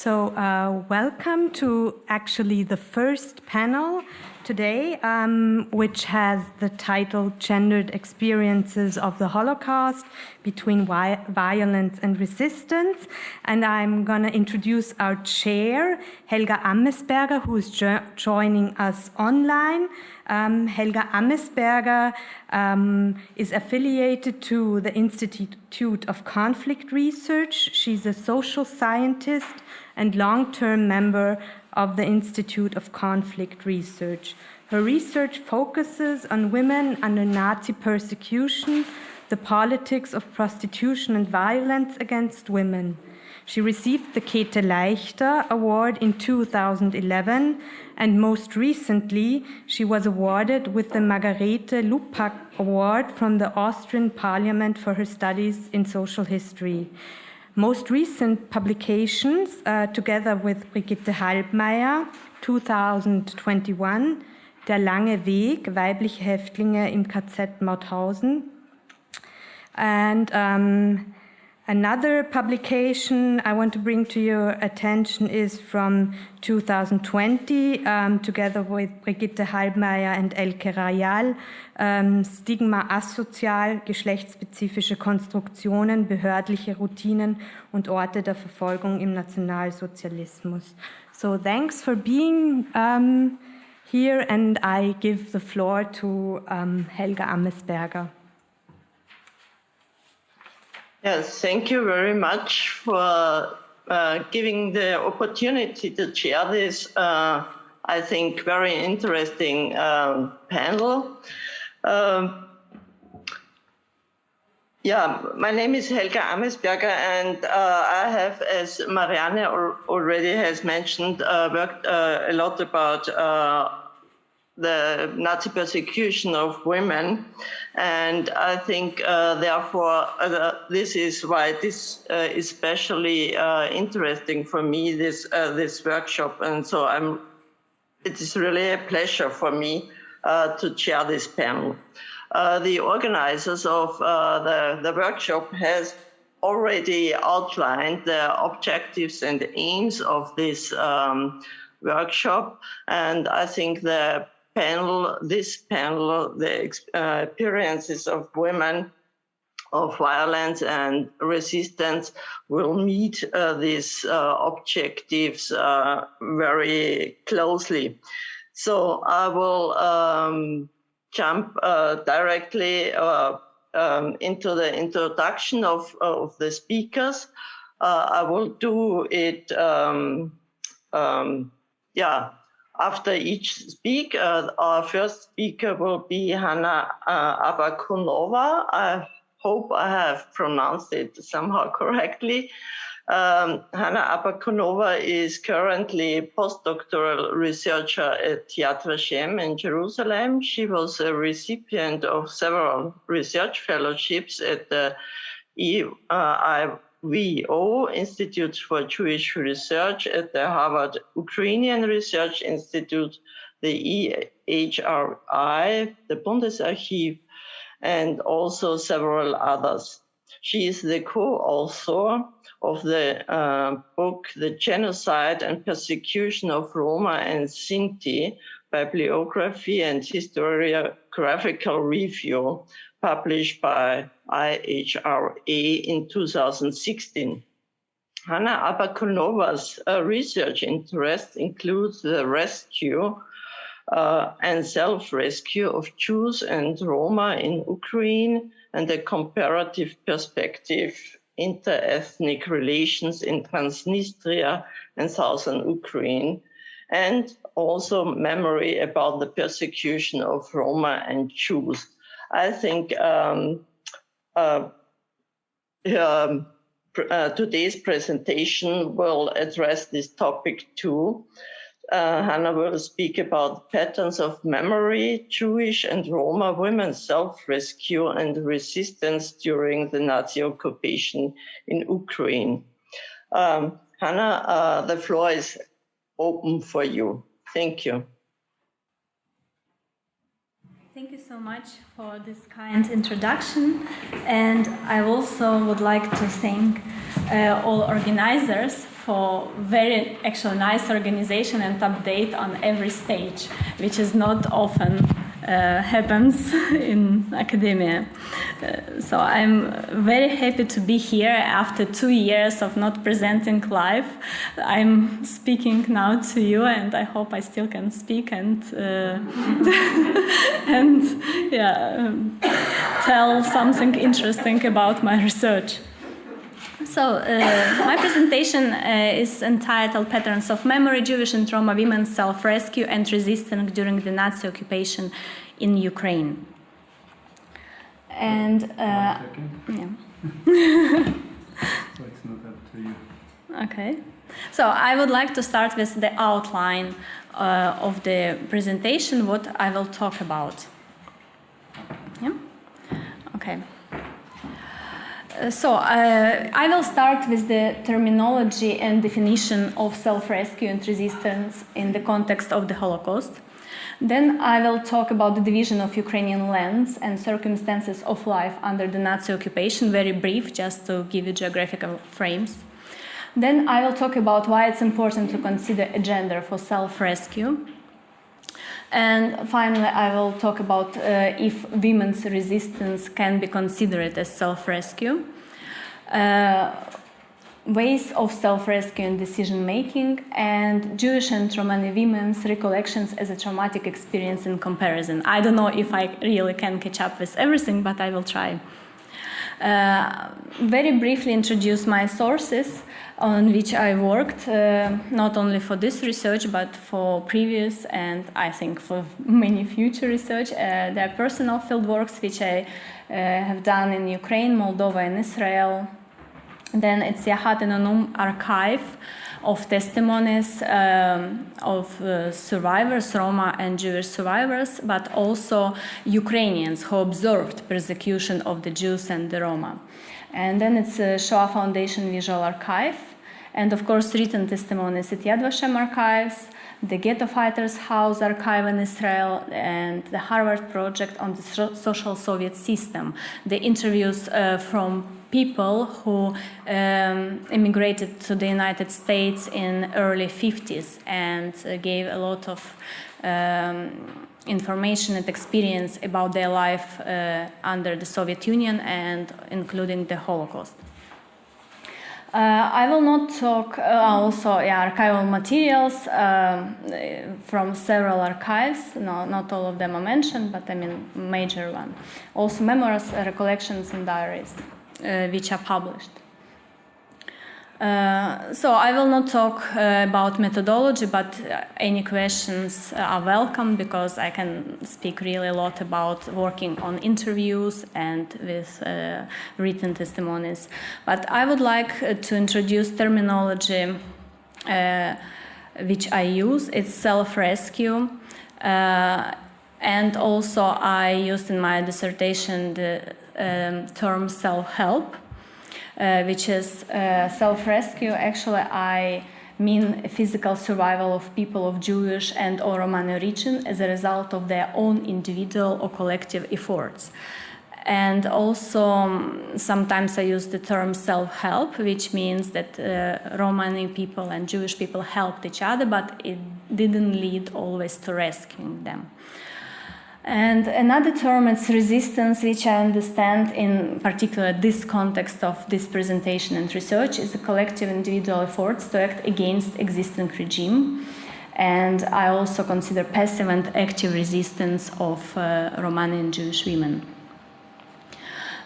Welcome to actually the first panel today, which has the title Gendered Experiences of the Holocaust Between Violence and Resistance. And I'm going to introduce our chair, Helga Amesberger, who is joining us online. Helga Amesberger is affiliated to the Institute of Conflict Research. She's a social scientist and long-term member of the Institute of Conflict Research. Her research focuses on women under Nazi persecution, the politics of prostitution and violence against women. She received the Käthe Leichter Award in 2011, and most recently, she was awarded with the Margarete Lupak Award from the Austrian Parliament for her studies in social history. Most recent publications, together with Brigitte Halbmeier, 2021, Der lange Weg, weibliche Häftlinge im KZ Mauthausen, and another publication I want to bring to your attention is from 2020, together with Brigitte Halbmeier and Elke Rayal, Stigma asozial, geschlechtsspezifische Konstruktionen, behördliche Routinen und Orte der Verfolgung im Nationalsozialismus. So thanks for being here, and I give the floor to Helga Amesberger. Yes, thank you very much for giving the opportunity to chair this, I think, very interesting panel. My name is Helga Amesberger, and I have, as Marianne already has mentioned, worked a lot about the Nazi persecution of women, and I think therefore this is why this is especially interesting for me, this workshop, and so it is really a pleasure for me to chair this panel. The organizers of the workshop has already outlined the objectives and aims of this workshop, and I think this panel, the experiences of women of violence and resistance, will meet these objectives very closely. So I will jump directly into the introduction of the speakers. I will do it after each speaker. Our first speaker will be Hanna Abakunova. I hope I have pronounced it somehow correctly. Hanna Abakunova is currently a postdoctoral researcher at Yad Vashem in Jerusalem. She was a recipient of several research fellowships at the EIVO, Institute for Jewish Research, at the Harvard Ukrainian Research Institute, the EHRI, the Bundesarchiv, and also several others. She is the co-author of the book, The Genocide and Persecution of Roma and Sinti, Bibliography and Historiographical Review, published by IHRA in 2016. Hanna Abakunova's research interests include the rescue and self-rescue of Jews and Roma in Ukraine, and the comparative perspective inter-ethnic relations in Transnistria and southern Ukraine, and also memory about the persecution of Roma and Jews. I think today's presentation will address this topic too. Hanna will speak about patterns of memory, Jewish and Roma women's self-rescue and resistance during the Nazi occupation in Ukraine. Hanna, the floor is open for you. Thank you. Thank you so much for this kind introduction, and I also would like to thank all organizers for very actually nice organization and update on every stage, which is not often happens in academia. So I'm very happy to be here after 2 years of not presenting live. I'm speaking now to you, and I hope I still can speak and tell something interesting about my research. So my presentation is entitled Patterns of Memory, Jewish and Roma Women's Self-Rescue and Resistance During the Nazi Occupation in Ukraine. And yeah. So it's not up to you. Okay. So I would like to start with the outline of the presentation, what I will talk about. Yeah? Okay. So I will start with the terminology and definition of self-rescue and resistance in the context of the Holocaust. Then I will talk about the division of Ukrainian lands and circumstances of life under the Nazi occupation, very brief, just to give you geographical frames. Then I will talk about why it's important to consider a gender for self-rescue. And finally, I will talk about if women's resistance can be considered as self-rescue, ways of self-rescue and decision-making, and Jewish and Romani women's recollections as a traumatic experience in comparison. I don't know if I really can catch up with everything, but I will try. Very briefly introduce my sources on which I worked, not only for this research, but for previous and I think for many future research. There are personal fieldworks which I have done in Ukraine, Moldova, and Israel. Then it's Yahat and Anum archive of testimonies of survivors, Roma and Jewish survivors, but also Ukrainians who observed persecution of the Jews and the Roma. And then it's a Shoah Foundation visual archive, and of course written testimonies at Yad Vashem archives, the Ghetto Fighters House archive in Israel, and the Harvard project on the social Soviet system. The interviews from people who immigrated to the United States in early 50s and gave a lot of information and experience about their life under the Soviet Union and including the Holocaust. I will not talk also archival materials from several archives. No, not all of them are mentioned, but I mean major one. Also memoirs, recollections, and diaries, which are published. So I will not talk about methodology, but any questions are welcome because I can speak really a lot about working on interviews and with written testimonies. But I would like to introduce terminology which I use. It's self-rescue, and also I used in my dissertation the term self-help. Which is self-rescue. Actually, I mean physical survival of people of Jewish and or Romani origin as a result of their own individual or collective efforts. And also, sometimes I use the term self-help, which means that Romani people and Jewish people helped each other, but it didn't lead always to rescuing them. And another term is resistance, which I understand in particular this context of this presentation and research is a collective individual efforts to act against existing regime. And I also consider passive and active resistance of Romani and Jewish women.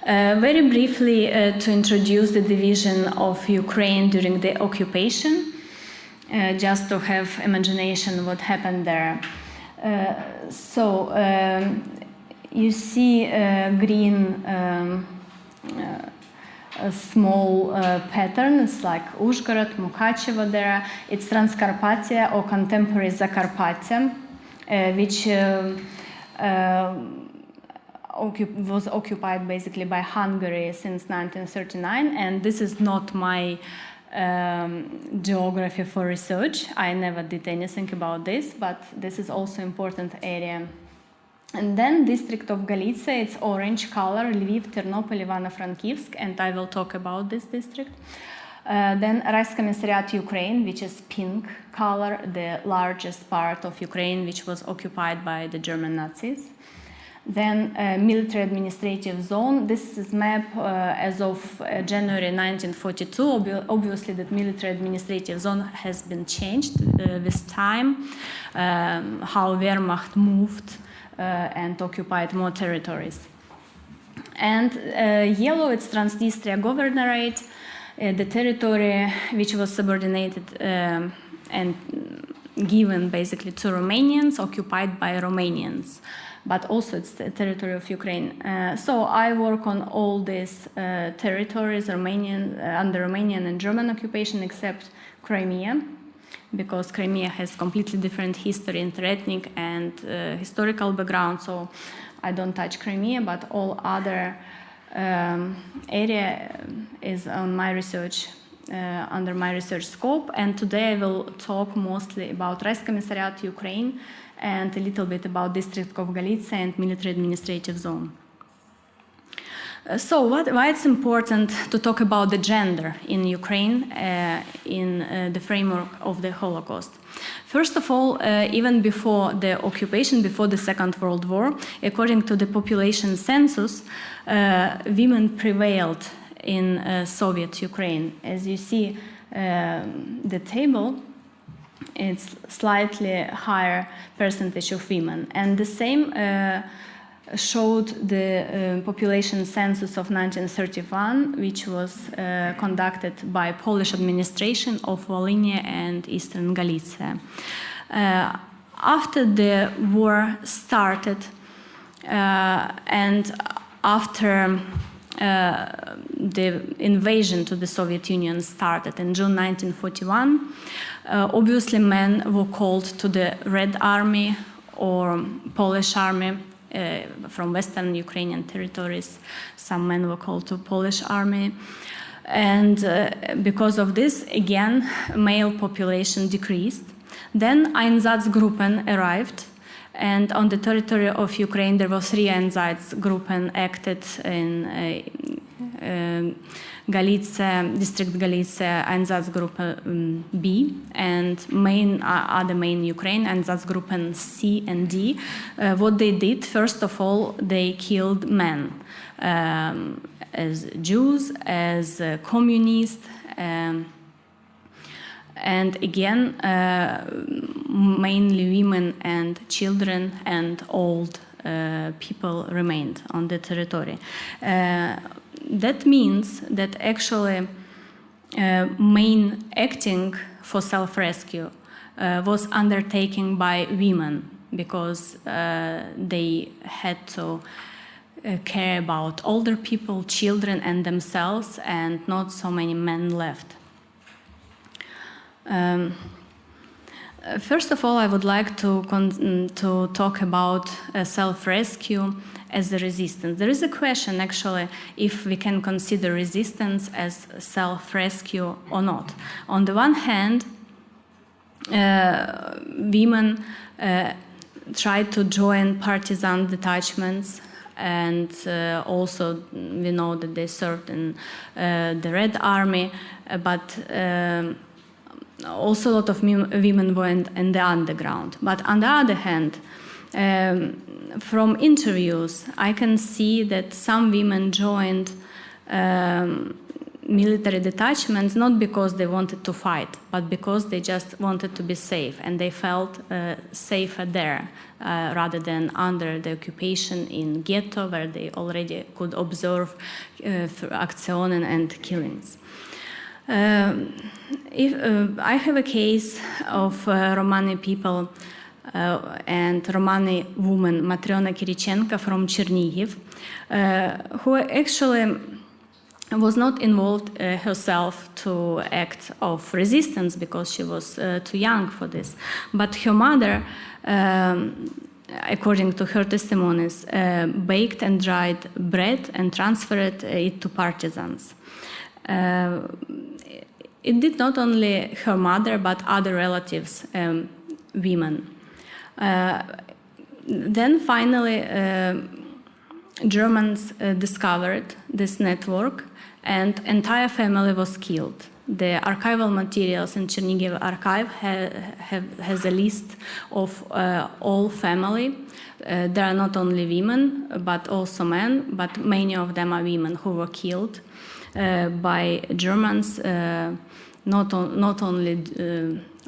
Very briefly to introduce the division of Ukraine during the occupation, just to have imagination what happened there. You see green a small pattern. It's like Uzhgorod, Mukachevo there. It's Transcarpathia or contemporary Zakarpattia, which was occupied basically by Hungary since 1939. And this is not my geography for research. I never did anything about this, but this is also important area. And then district of Galicia, it's orange color, Lviv, Ternopil, Ivano-Frankivsk, and I will talk about this district. Then Reichskommissariat Ukraine, which is pink color, the largest part of Ukraine which was occupied by the German Nazis. Then military administrative zone. This is map as of January 1942. Obviously, that military administrative zone has been changed with time, how Wehrmacht moved and occupied more territories. And yellow, it's Transnistria Governorate, the territory which was subordinated and given basically to Romanians, occupied by Romanians. But also it's the territory of Ukraine. So I work on all these territories under Romanian and German occupation, except Crimea, because Crimea has completely different history, interethnic and historical background. So I don't touch Crimea, but all other area is on my research, under my research scope. And today I will talk mostly about Reichskommissariat Ukraine and a little bit about District of Galicia and military administrative zone. So why it's important to talk about the gender in Ukraine in the framework of the Holocaust? First of all, even before the occupation, before the Second World War, according to the population census, women prevailed in Soviet Ukraine. As you see the table, it's slightly higher percentage of women. And the same showed the population census of 1931, which was conducted by Polish administration of Volhynia and Eastern Galicia. After the war started and after the invasion to the Soviet Union started in June 1941, obviously men were called to the Red Army or Polish Army from Western Ukrainian territories. Some men were called to Polish Army. And because of this, again, male population decreased. Then Einsatzgruppen arrived. And on the territory of Ukraine, there were 3 Einsatzgruppen acted in Galicia, District Galicia, Einsatzgruppe B, and other main Ukraine, Einsatzgruppen C and D. What they did, first of all, they killed men, as Jews, as communists, and again, mainly women and children and old people remained on the territory. That means that actually main acting for self-rescue was undertaken by women, because they had to care about older people, children and themselves, and not so many men left. First of all, I would like to talk about self-rescue as a resistance. There is a question, actually, if we can consider resistance as self-rescue or not. On the one hand, women tried to join partisan detachments, and also we know that they served in the Red Army, but also a lot of women went in the underground. But on the other hand, from interviews, I can see that some women joined military detachments not because they wanted to fight, but because they just wanted to be safe, and they felt safer there rather than under the occupation in ghetto, where they already could observe Aktionen and killings. I have a case of Romani people and Romani woman Matriona Kirichenko from Chernihiv, who actually was not involved herself to act of resistance because she was too young for this. But her mother, according to her testimonies, baked and dried bread and transferred it to partisans. It did not only her mother, but other relatives, women. Then finally, Germans discovered this network, and entire family was killed The archival materials in Chernihiv archive has a list of all family. There are not only women, but also men, but many of them are women who were killed by Germans, not only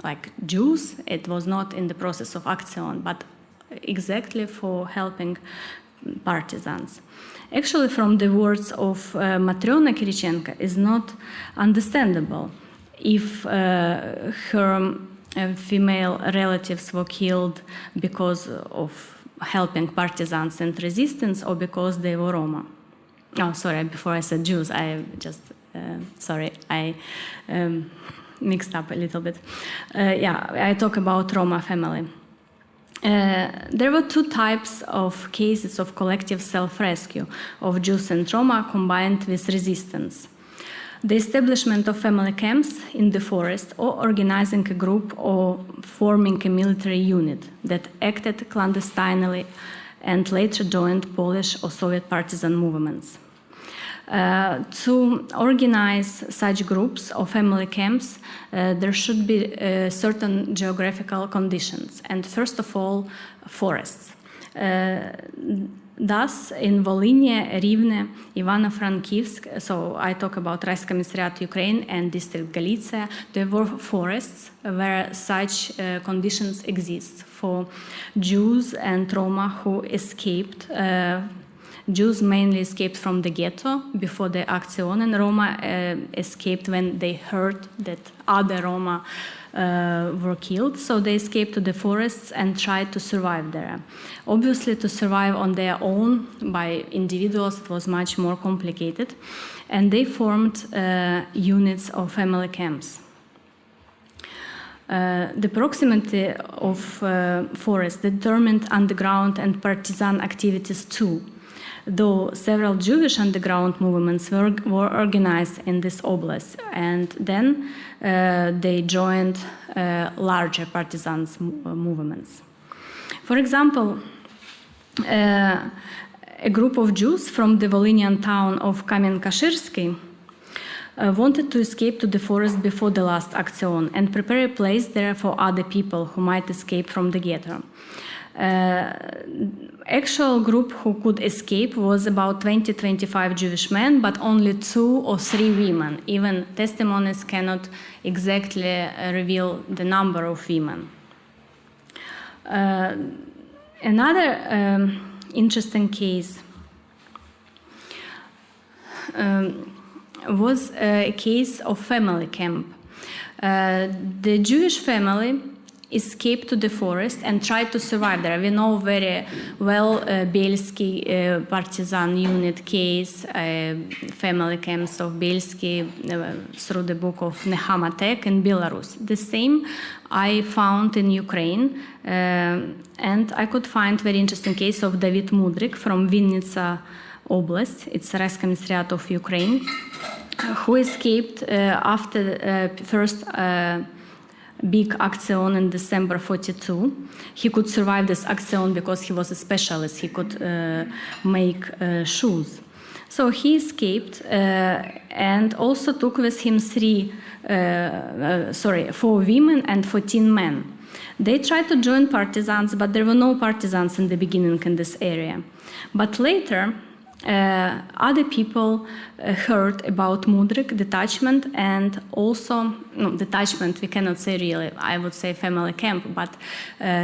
like Jews. It was not in the process of Aktion, but exactly for helping partisans. Actually, from the words of Matrona Kirichenko, is not understandable if her female relatives were killed because of helping partisans and resistance or because they were Roma. Oh, sorry, before I said Jews, I just, sorry, I mixed up a little bit. Yeah, I talk about Roma family. There were two types of cases of collective self-rescue of Jews and Roma combined with resistance. The establishment of family camps in the forest or organizing a group or forming a military unit that acted clandestinely and later joined Polish or Soviet partisan movements. To organize such groups or family camps, there should be certain geographical conditions, and first of all, forests. Thus, in Volhynia, Rivne, Ivano-Frankivsk, so I talk about Reichskommissariat Ukraine and District Galicia, there were forests where such conditions exist for Jews and Roma who escaped. Jews mainly escaped from the ghetto before the Aktion, and Roma escaped when they heard that other Roma were killed, so they escaped to the forests and tried to survive there. Obviously, to survive on their own by individuals, it was much more complicated, and they formed units of family camps. The proximity of forests determined underground and partisan activities too, though several Jewish underground movements were organized in this oblast, and then they joined larger partisan movements. For example, a group of Jews from the Volhynian town of Kamień-Kaszyrsky wanted to escape to the forest before the last Aktion and prepare a place there for other people who might escape from the ghetto. Actual group who could escape was about 20-25 Jewish men, but only 2 or 3 women. Even testimonies cannot exactly reveal the number of women. Another interesting case was a case of family camp. The Jewish family escaped to the forest and tried to survive there. We know very well Bielsky partisan unit case, family camps of Bielsky through the book of Nehama Tek in Belarus. The same I found in Ukraine, and I could find very interesting case of David Mudrik from Vinnytsia Oblast, it's Reichskommissariat of Ukraine, who escaped after first big Aktion in December 42. He could survive this Aktion because he was a specialist. He could make shoes. So he escaped and also took with him 4 women and 14 men. They tried to join partisans, but there were no partisans in the beginning in this area. But later, other people heard about Mudrik detachment, and also detachment we cannot say really, I would say family camp, but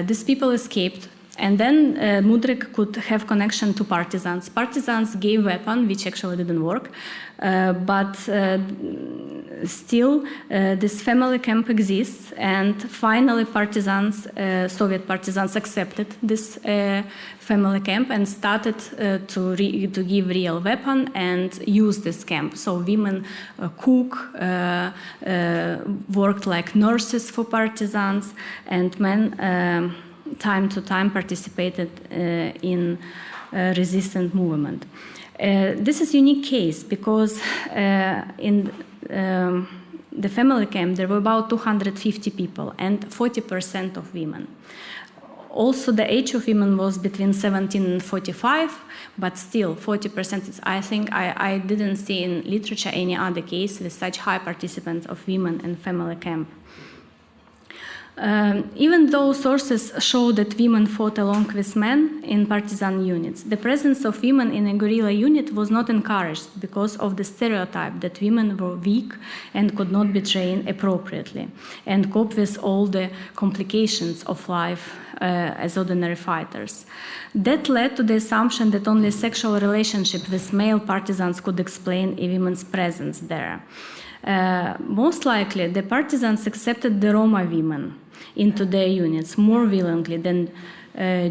these people escaped, and then Mudrik could have connection to partisans. Partisans gave weapon, which actually didn't work, but still this family camp exists, and finally partisans, Soviet partisans accepted this family camp and started to give real weapon and use this camp. So women cook, worked like nurses for partisans, and men time to time participated in resistance movement. This is a unique case because in the family camp there were about 250 people and 40% of women. Also, the age of women was between 17 and 45, but still 40%. I think I didn't see in literature any other case with such high participants of women in family camp. Even though sources show that women fought along with men in partisan units, the presence of women in a guerrilla unit was not encouraged because of the stereotype that women were weak and could not be trained appropriately and cope with all the complications of life as ordinary fighters. That led to the assumption that only sexual relationship with male partisans could explain a woman's presence there. Most likely, the partisans accepted the Roma women into their units more willingly than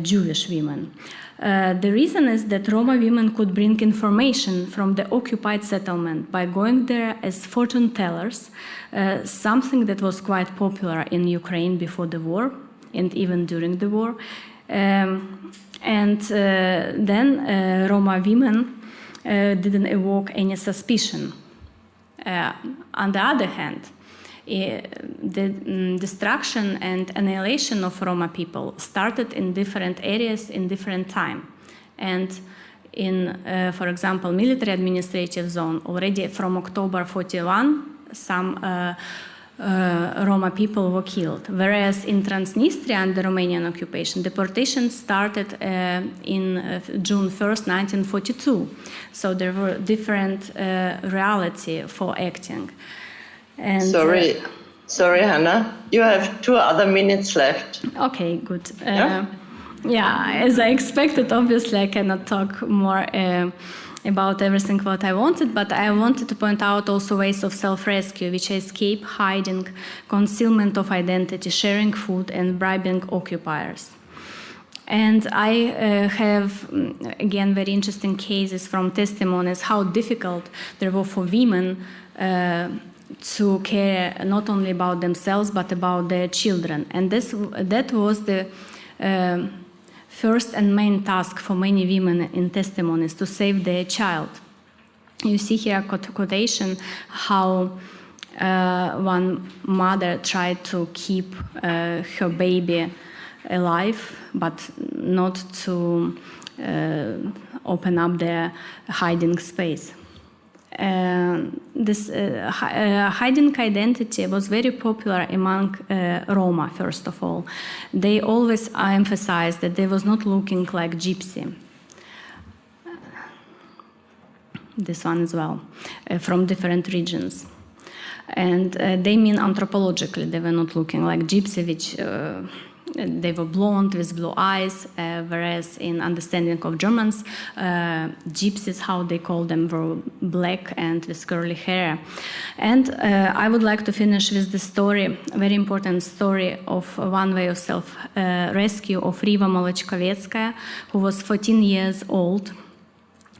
Jewish women. The reason is that Roma women could bring information from the occupied settlement by going there as fortune tellers, something that was quite popular in Ukraine before the war and even during the war. Then Roma women didn't evoke any suspicion. On the other hand, the destruction and annihilation of Roma people started in different areas in different time. And in, for example, military administrative zone, already from October 41, some Roma people were killed. Whereas in Transnistria under Romanian occupation, deportation started in June 1st, 1942. So there were different reality for acting. And, Sorry, Hanna. You have 2 other minutes left. Okay, good. Yeah, as I expected, obviously I cannot talk more about everything what I wanted, but I wanted to point out also ways of self-rescue, which are escape, hiding, concealment of identity, sharing food, and bribing occupiers. And I have, again, very interesting cases from testimonies how difficult there were for women to care not only about themselves but about their children. And that was the first and main task for many women in testimonies, to save their child. You see here a quotation how one mother tried to keep her baby alive, but not to open up their hiding space. This hiding identity was very popular among Roma, first of all. They always emphasized that they was not looking like gypsy. This one as well, from different regions. And they mean anthropologically, they were not looking like gypsy, which they were blonde with blue eyes, whereas in understanding of Germans, gypsies, how they call them, were black and with curly hair. And I would like to finish with the story, very important story of one way of self-rescue of Riva Molochkovetskaya, who was 14 years old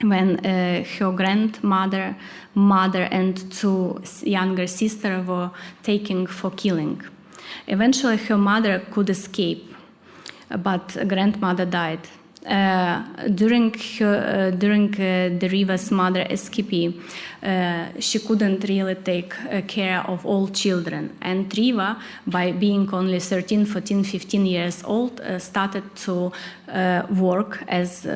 when her grandmother, mother, and 2 younger sisters were taken for killing. Eventually, her mother could escape, but grandmother died. During the Riva's mother escapee, she couldn't really take care of all children. And Riva, by being only 13, 14, 15 years old, started to work as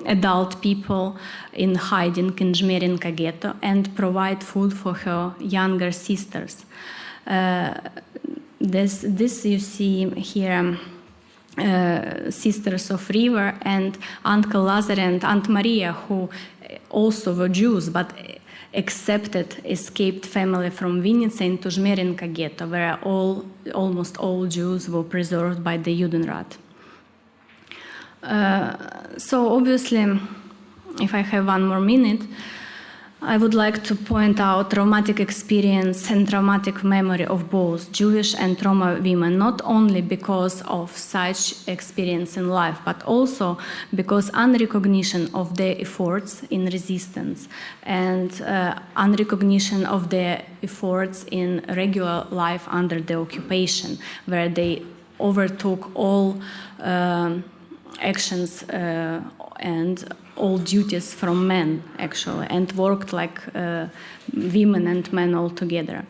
adult people in hiding in Žmerinka ghetto and provide food for her younger sisters. This you see here, sisters of River and Uncle Lazar and Aunt Maria, who also were Jews but accepted escaped family from Vinnytsia into Žmerinka ghetto, where almost all Jews were preserved by the Judenrat. So obviously, if I have 1 more minute, I would like to point out traumatic experience and traumatic memory of both Jewish and Roma women, not only because of such experience in life, but also because unrecognition of their efforts in resistance and unrecognition of their efforts in regular life under the occupation, where they overtook all actions and all duties from men, actually, and worked like women and men all together.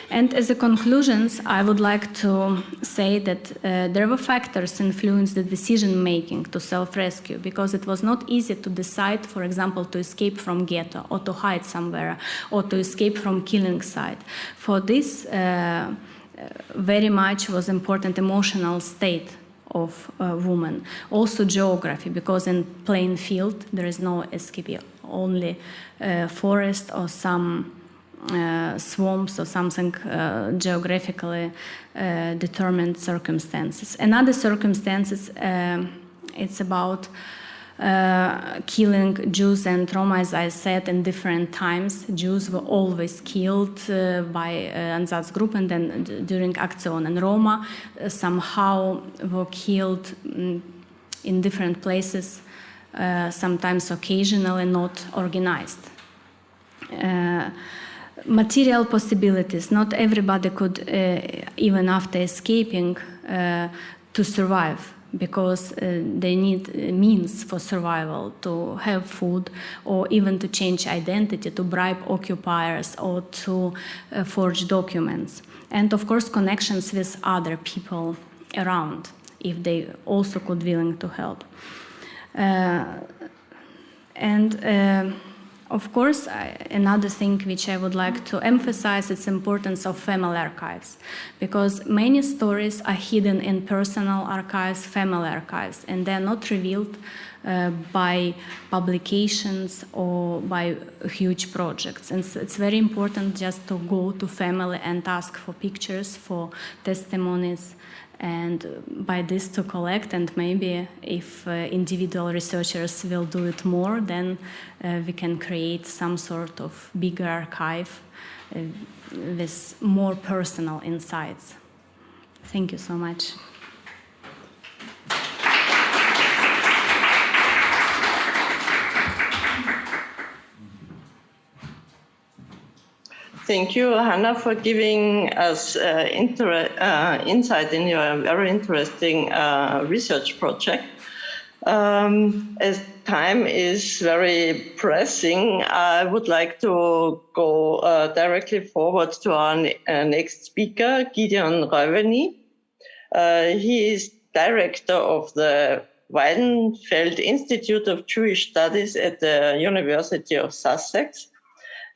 And as a conclusions, I would like to say that there were factors influenced the decision-making to self-rescue, because it was not easy to decide, for example, to escape from ghetto, or to hide somewhere, or to escape from killing site. For this, very much was important emotional state of women. Also geography, because in plain field there is no escape, only forest or some swamps or something geographically determined circumstances. Another circumstances, it's about killing Jews and Roma, as I said, in different times. Jews were always killed by Ansatz group, and then during Aktion. And Roma somehow were killed in different places, sometimes occasionally, not organized. Material possibilities. Not everybody could, even after escaping, to survive, because they need means for survival, to have food, or even to change identity, to bribe occupiers, or to forge documents. And of course, connections with other people around, if they also could willing to help. Of course, another thing which I would like to emphasize is the importance of family archives, because many stories are hidden in personal archives, family archives, and they're not revealed by publications or by huge projects. And so it's very important just to go to family and ask for pictures, for testimonies, and by this to collect, and maybe if individual researchers will do it more, then we can create some sort of bigger archive with more personal insights. Thank you so much. Thank you, Hanna, for giving us insight in your very interesting research project. As time is very pressing, I would like to go directly forward to our next speaker, Gideon Reuveni. He is director of the Weidenfeld Institute of Jewish Studies at the University of Sussex.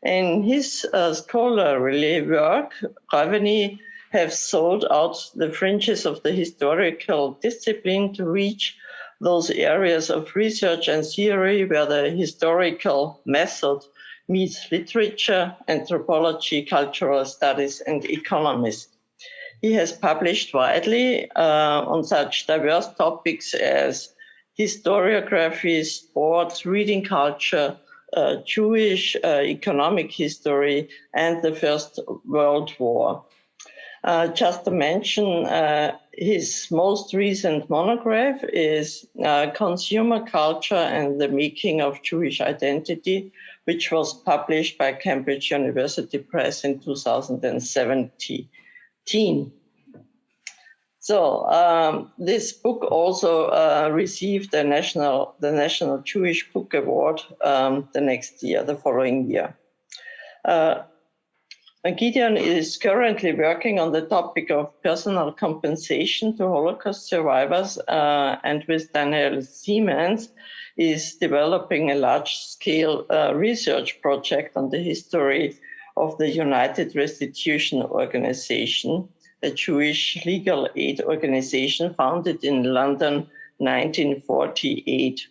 In his scholarly work, Reuveni has sought out the fringes of the historical discipline to reach those areas of research and theory where the historical method meets literature, anthropology, cultural studies, and economics. He has published widely on such diverse topics as historiography, sports, reading culture, Jewish economic history, and the First World War. Just to mention, his most recent monograph is Consumer Culture and the Making of Jewish Identity, which was published by Cambridge University Press in 2017. So this book also received the National Jewish Book Award the following year. Gideon is currently working on the topic of personal compensation to Holocaust survivors, and with Daniel Siemens is developing a large-scale research project on the history of the United Restitution Organization, a Jewish legal aid organization founded in London 1948.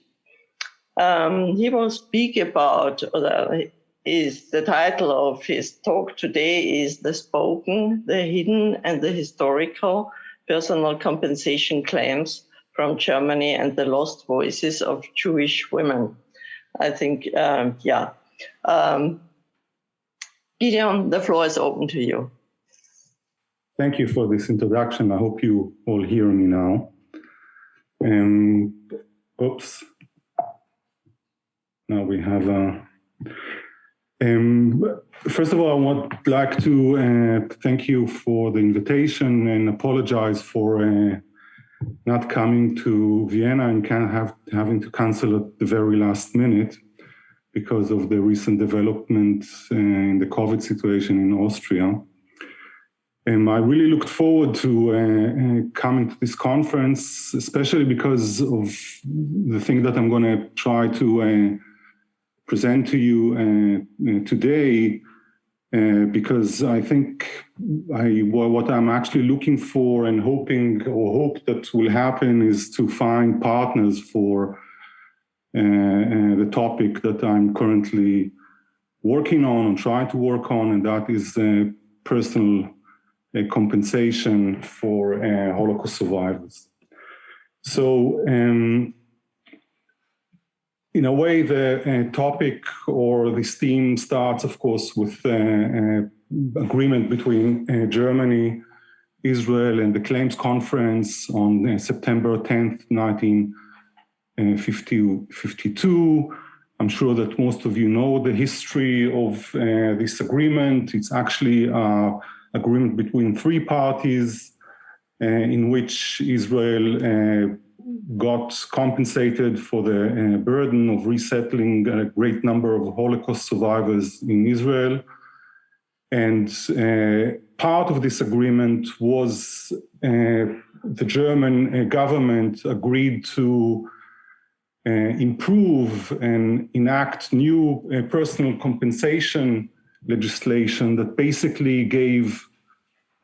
He will speak about, the title of his talk today is The Spoken, the Hidden, and the Historical Personal Compensation Claims from Germany and the Lost Voices of Jewish Women. I think, Gideon, the floor is open to you. Thank you for this introduction. I hope you all hear me now. Oops. Now we have first of all, I would like to thank you for the invitation and apologize for not coming to Vienna and having to cancel at the very last minute because of the recent developments in the COVID situation in Austria. I really looked forward to coming to this conference, especially because of the thing that I'm going to try to present to you today, because I think what I'm actually looking for and hoping or hope that will happen is to find partners for the topic that I'm currently working on and trying to work on, and that is personal compensation for Holocaust survivors. So, in a way, the topic or this theme starts, of course, with agreement between Germany, Israel, and the Claims Conference on September 10th, 1952. I'm sure that most of you know the history of this agreement. It's actually an agreement between three parties in which Israel got compensated for the burden of resettling a great number of Holocaust survivors in Israel. And part of this agreement was the German government agreed to improve and enact new personal compensation legislation that basically gave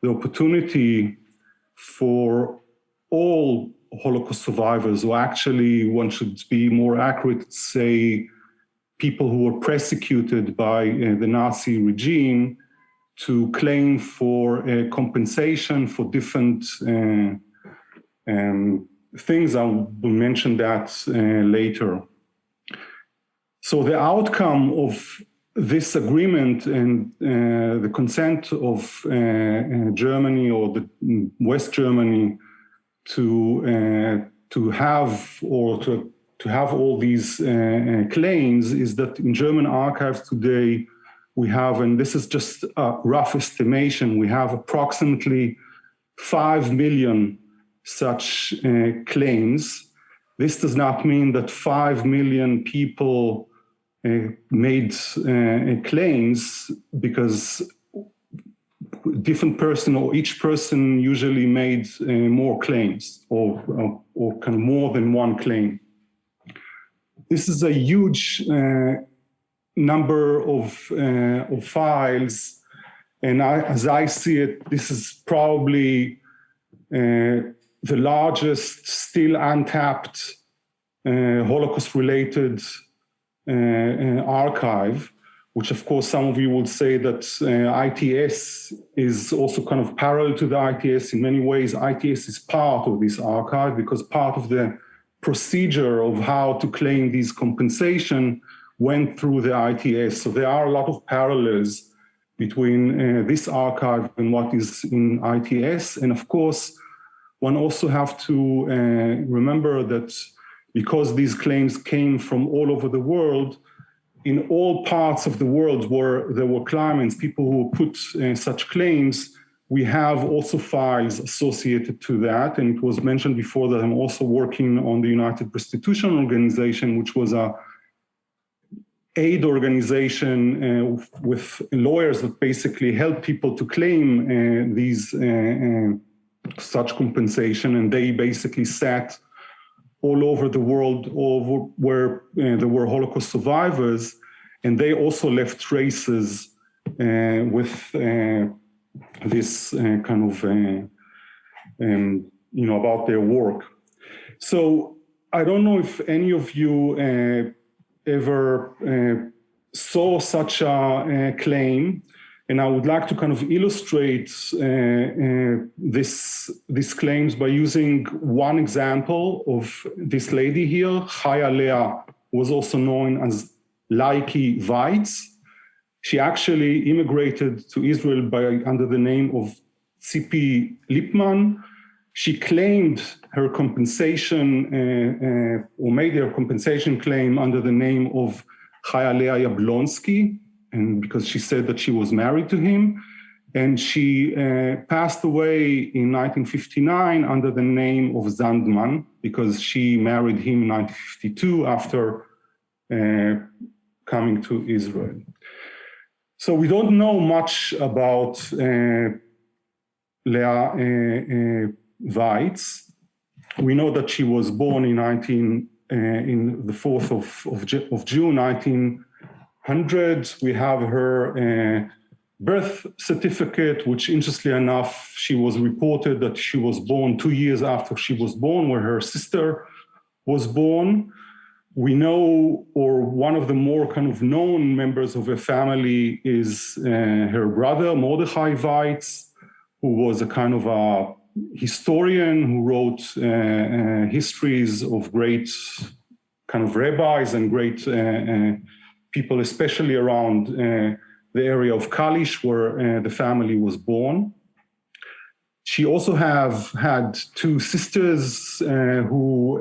the opportunity for all Holocaust survivors, or actually one should be more accurate, say people who were persecuted by the Nazi regime, to claim for compensation for different things. I will mention that later. So the outcome of this agreement and the consent of Germany or the West Germany to have all these claims is that in German archives today we have, and this is just a rough estimation, we have approximately 5 million such claims. This does not mean that 5 million people made claims, because different person or each person usually made more claims or kind of more than one claim. This is a huge number of files, and as I see it, this is probably the largest still untapped Holocaust-related archive, which of course some of you would say that ITS is also kind of parallel to the ITS. In many ways, ITS is part of this archive because part of the procedure of how to claim these compensation went through the ITS. So there are a lot of parallels between this archive and what is in ITS. And of course, one also have to remember that because these claims came from all over the world, in all parts of the world where there were claimants, people who put such claims, we have also files associated to that. And it was mentioned before that I'm also working on the United Restitution Organization, which was a aid organization with lawyers that basically help people to claim these such compensation. And they basically sat all over the world where there were Holocaust survivors, and they also left traces with this kind of, about their work. So I don't know if any of you ever saw such a claim, and I would like to kind of illustrate these claims by using one example of this lady here. Chaya Lea was also known as Laiki Weitz. She actually immigrated to Israel under the name of Tzipi Lipman. She claimed her compensation or made her compensation claim under the name of Chaya Lea Yablonsky, and because she said that she was married to him. And she passed away in 1959 under the name of Zandman, because she married him in 1952 after coming to Israel. So we don't know much about Leah Weitz. We know that she was born in the 4th of June 1900. We have her birth certificate, which interestingly enough, she was reported that she was born 2 years after she was born, where her sister was born. We know, or one of the more kind of known members of her family is her brother, Mordechai Weitz, who was a kind of a historian who wrote histories of great kind of rabbis and great people, especially around the area of Kalish, where the family was born. She also had two sisters who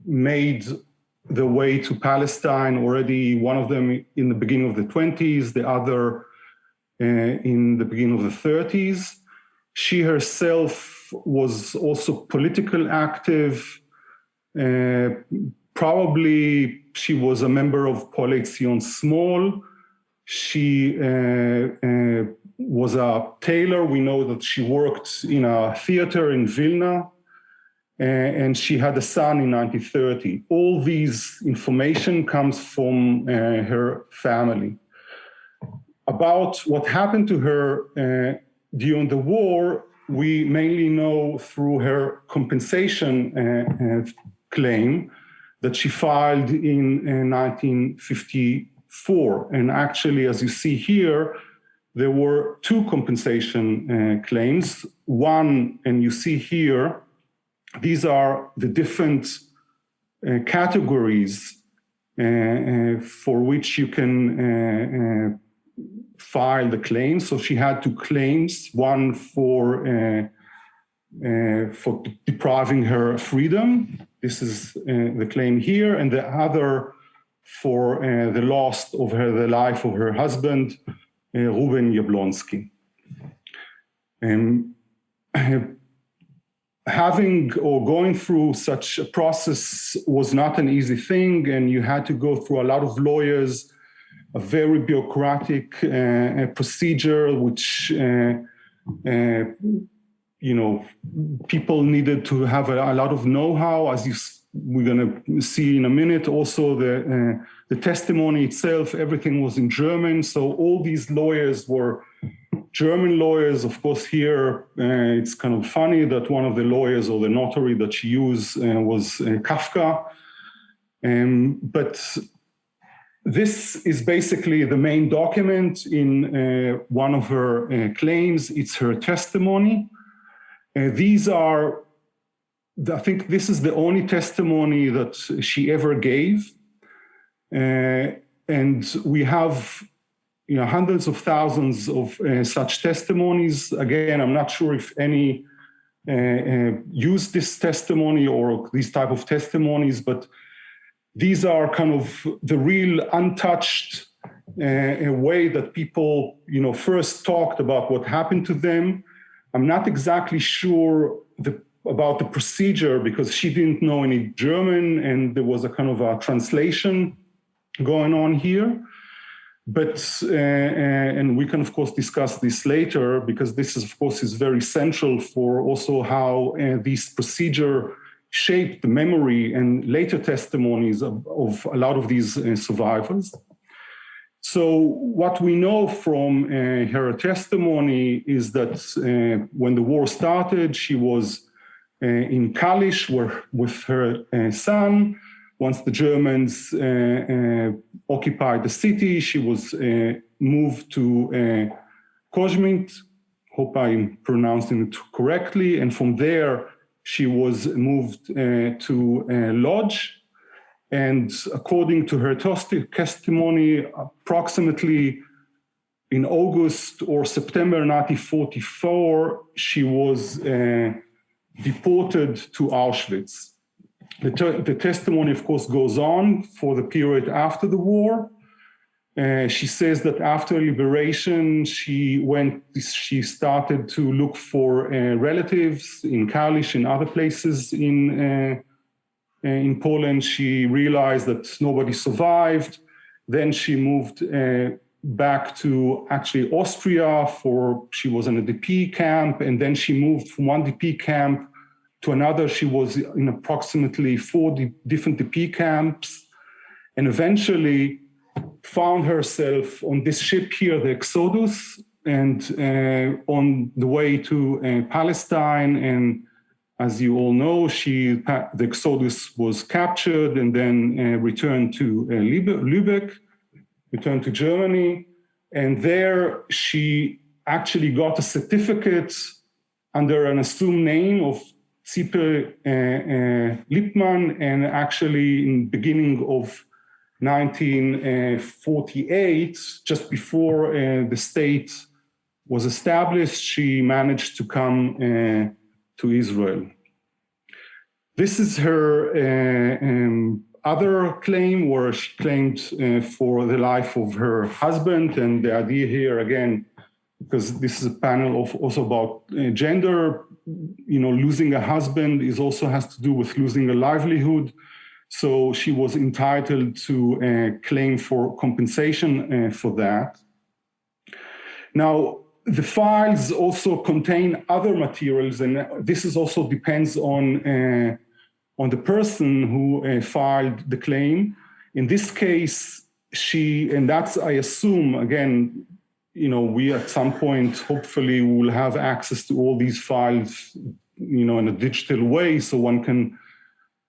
made the way to Palestine already, one of them in the beginning of the 20s, the other in the beginning of the 30s. She herself was also politically active. Probably she was a member of Poalei Zion Small. She was a tailor. We know that she worked in a theater in Vilna, and she had a son in 1930. All these information comes from her family. About what happened to her during the war, we mainly know through her compensation claim that she filed in 1954. And actually, as you see here, there were two compensation claims. One, and you see here, these are the different categories for which you can file the claim. So she had two claims, one for depriving her freedom. This is the claim here, and the other for the loss of the life of her husband, Reuveni Yablonsky. Having or going through such a process was not an easy thing, and you had to go through a lot of lawyers, a very bureaucratic procedure, which people needed to have a lot of know-how, as we're going to see in a minute. Also, the testimony itself, everything was in German, so all these lawyers were German lawyers. Of course, here it's kind of funny that one of the lawyers or the notary that she used was Kafka. But this is basically the main document in one of her claims. It's her testimony. These are, I think this is the only testimony that she ever gave. And we have hundreds of thousands of such testimonies. Again, I'm not sure if any use this testimony or these type of testimonies, but these are kind of the real untouched way that people, first talked about what happened to them. I'm not exactly sure about the procedure because she didn't know any German and there was a kind of a translation going on here. But, and we can of course discuss this later because this is, of course, is very central for also how this procedure shaped the memory and later testimonies of a lot of these survivors. So what we know from her testimony is that when the war started, she was in Kalish with her son. Once the Germans occupied the city, she was moved to Kozmint, hope I'm pronouncing it correctly, and from there she was moved to Lodz. And according to her testimony, approximately in August or September 1944, she was deported to Auschwitz. The testimony, of course, goes on for the period after the war. She says that after liberation, she started to look for relatives in Kalisz and other places in Poland. She realized that nobody survived. Then she moved back to actually Austria she was in a DP camp, and then she moved from one DP camp to another. She was in approximately 4 different DP camps, and eventually found herself on this ship here, the Exodus, and on the way to Palestine. And as you all know, the Exodus was captured and then returned to Lübeck, returned to Germany. And there she actually got a certificate under an assumed name of Zippe Lippmann, and actually in the beginning of 1948, just before the state was established, she managed to come to Israel. This is her other claim, where she claimed for the life of her husband. And the idea here, again, because this is a panel also about gender, losing a husband also has to do with losing a livelihood. So she was entitled to claim for compensation for that. Now, the files also contain other materials, and this also depends on the person who filed the claim. In this case, and that's, I assume, again, we at some point, hopefully, will have access to all these files, in a digital way, so one can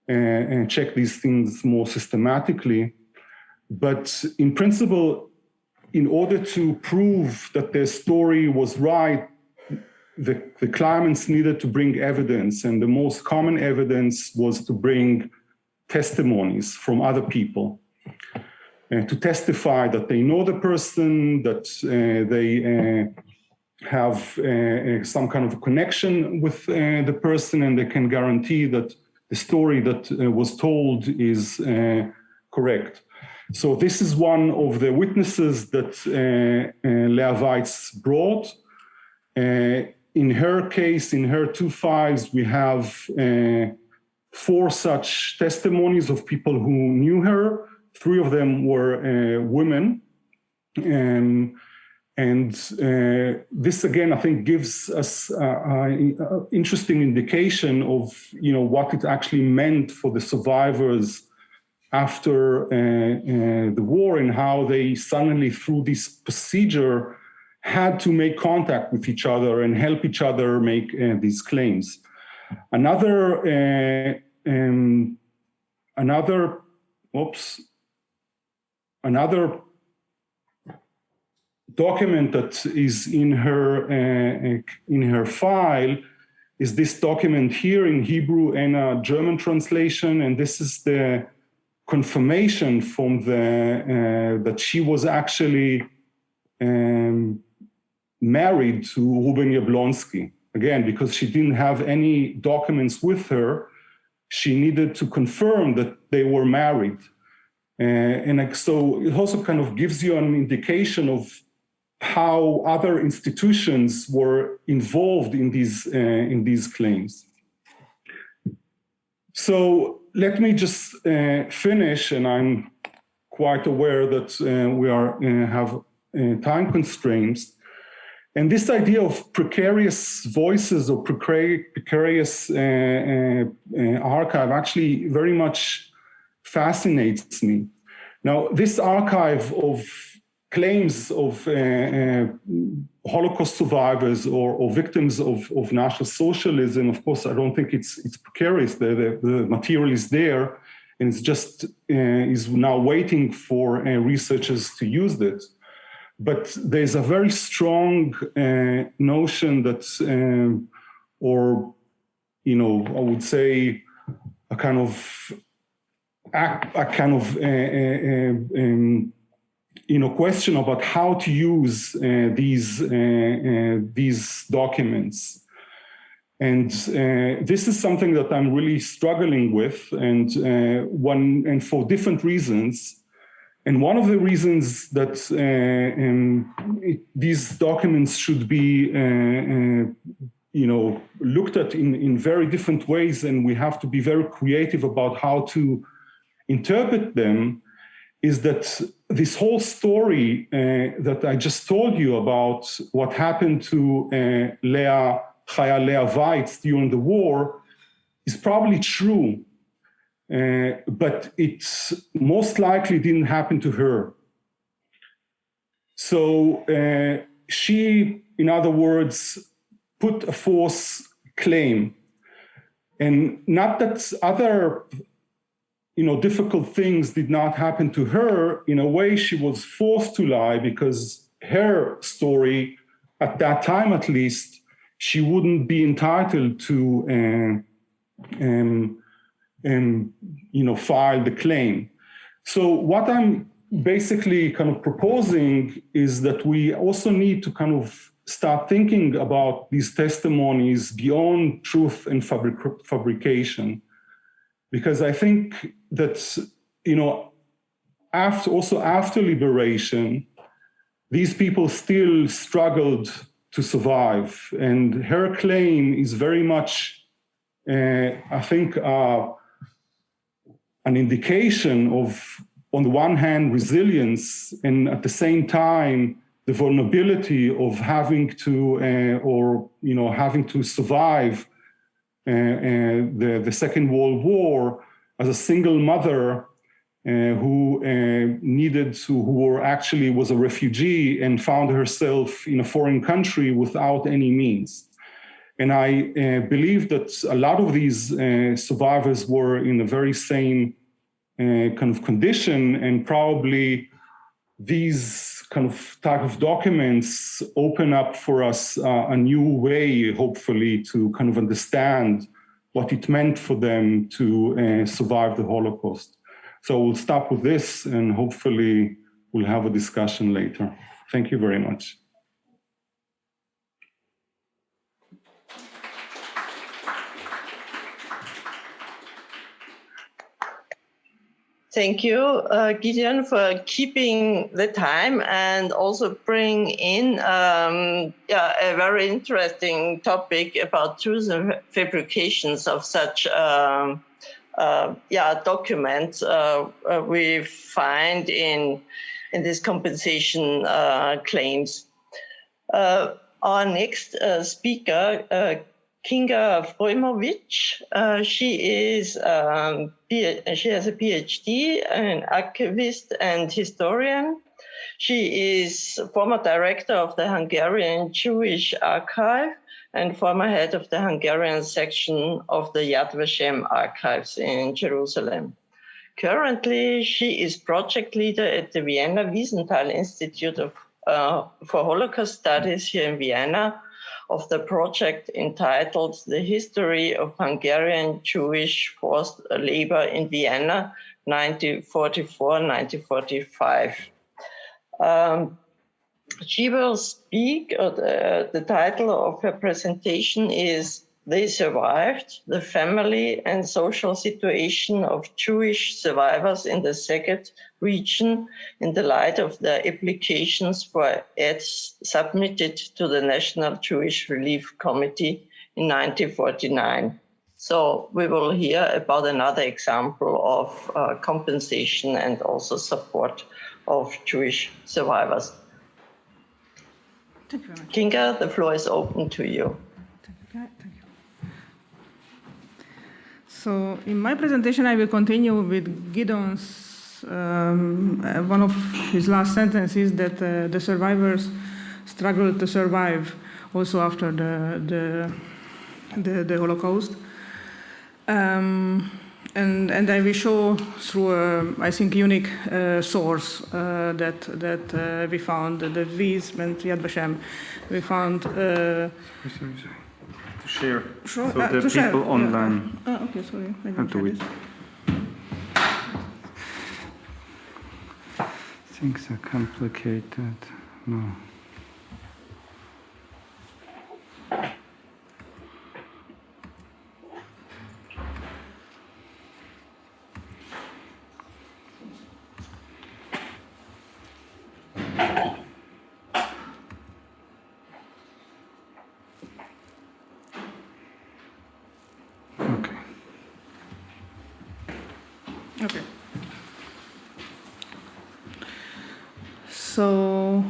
and check these things more systematically. But in principle, in order to prove that their story was right, the claimants needed to bring evidence, and the most common evidence was to bring testimonies from other people, to testify that they know the person, that they have some kind of a connection with the person, and they can guarantee that the story that was told is correct. So this is one of the witnesses that Lea Weitz brought. In her case, in her 2 files, we have 4 such testimonies of people who knew her. 3 of them were women. And this, again, I think gives us an interesting indication of, what it actually meant for the survivors after the war, and how they suddenly, through this procedure, had to make contact with each other and help each other make these claims. Another document that is in her file is this document here in Hebrew and a German translation, and this is the confirmation from that she was actually married to Ruben Jablonski. Again, because she didn't have any documents with her, she needed to confirm that they were married. And so it also kind of gives you an indication of how other institutions were involved in these claims. So let me just finish, and I'm quite aware that we have time constraints. And this idea of precarious voices or precarious archive actually very much fascinates me. Now, this archive of claims of Holocaust survivors or victims of National Socialism, of course, I don't think it's precarious. The material is there, and it's just is now waiting for researchers to use it. But there's a very strong notion that, I would say, a kind of question about how to use these documents. And this is something that I'm really struggling with, and for different reasons. And one of the reasons that these documents should be looked at in very different ways, and we have to be very creative about how to interpret them, is that this whole story that I just told you about what happened to Chaya Leah Weitz during the war is probably true, but it most likely didn't happen to her. So she, in other words, put a false claim. And not that other difficult things did not happen to her. In a way, she was forced to lie because her story, at that time at least, she wouldn't be entitled to file the claim. So what I'm basically kind of proposing is that we also need to kind of start thinking about these testimonies beyond truth and fabrication. Because I think that, after liberation, these people still struggled to survive. And her claim is very much, I think, an indication of, on the one hand, resilience, and at the same time, the vulnerability of having to, having to survive the Second World War as a single mother who was a refugee and found herself in a foreign country without any means. And I believe that a lot of these survivors were in the very same kind of condition, and probably these kind of type of documents open up for us a new way, hopefully, to kind of understand what it meant for them to survive the Holocaust. So we'll stop with this, and hopefully we'll have a discussion later. Thank you very much. Thank you, Gideon, for keeping the time and also bring in a very interesting topic about truth and fabrications of such documents we find in this compensation claims. Our next speaker, Kinga Frojimovics. She has a PhD, an archivist and historian. She is former director of the Hungarian Jewish Archive and former head of the Hungarian section of the Yad Vashem archives in Jerusalem. Currently, she is project leader at the Vienna Wiesenthal Institute for Holocaust Studies here in Vienna, of the project entitled The History of Hungarian Jewish Forced Labor in Vienna, 1944-1945. She will speak, the title of her presentation is They Survived, the Family and Social Situation of Jewish Survivors in the Szeged region in the light of their applications for ads submitted to the National Jewish Relief Committee in 1949. So we will hear about another example of compensation and also support of Jewish survivors. Thank you very much. Kinga, the floor is open to you. Thank you. So in my presentation, I will continue with Gideon's one of his last sentences that the survivors struggled to survive also after the Holocaust. And I will show through I think unique source that we found that Wies and Yad Vashem we found. Sorry. To share, sure, so the to people share. online. Yeah. Okay, sorry. I How do it? Things are complicated. No. Okay. So,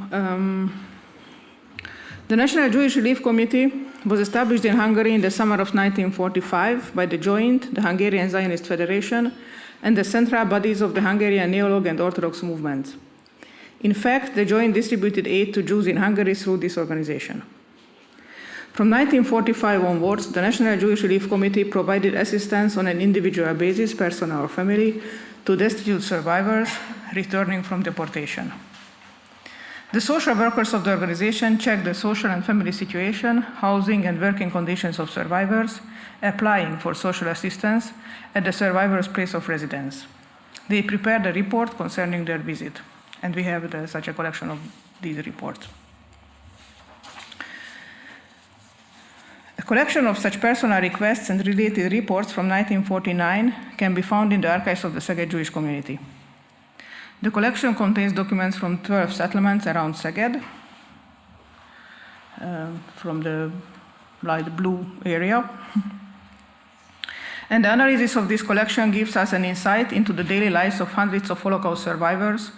the National Jewish Relief Committee was established in Hungary in the summer of 1945 by the Joint, the Hungarian Zionist Federation, and the central bodies of the Hungarian Neolog and Orthodox movements. In fact, the Joint distributed aid to Jews in Hungary through this organization. From 1945 onwards, the National Jewish Relief Committee provided assistance on an individual basis, person or family, to destitute survivors returning from deportation. The social workers of the organization check the social and family situation, housing and working conditions of survivors, applying for social assistance at the survivor's place of residence. They prepared a report concerning their visit, and we have such a collection of these reports. A collection of such personal requests and related reports from 1949 can be found in the archives of the Szeged Jewish community. The collection contains documents from 12 settlements around Szeged, from the light blue area. And the analysis of this collection gives us an insight into the daily lives of hundreds of Holocaust survivors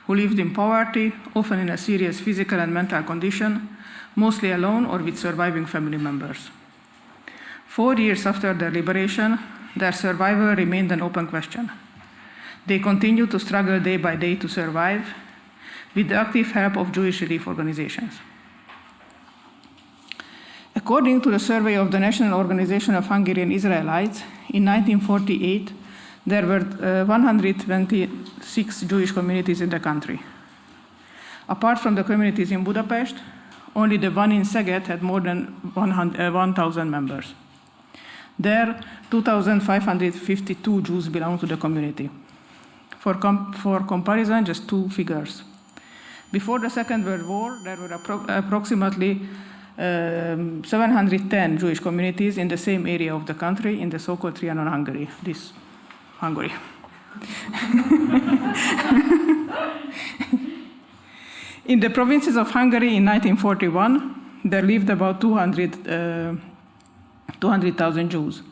who lived in poverty, often in a serious physical and mental condition, mostly alone or with surviving family members. 4 years after their liberation, their survival remained an open question. They continue to struggle day by day to survive with the active help of Jewish relief organizations. According to the survey of the National Organization of Hungarian Israelites, in 1948, there were 126 Jewish communities in the country. Apart from the communities in Budapest, only the one in Szeged had more than 1,000 members. There, 2,552 Jews belong to the community. For comparison, just two figures. Before the Second World War, there were approximately 710 Jewish communities in the same area of the country, in the so-called Trianon Hungary, this Hungary. In the provinces of Hungary in 1941, there lived about 200,000 Jews.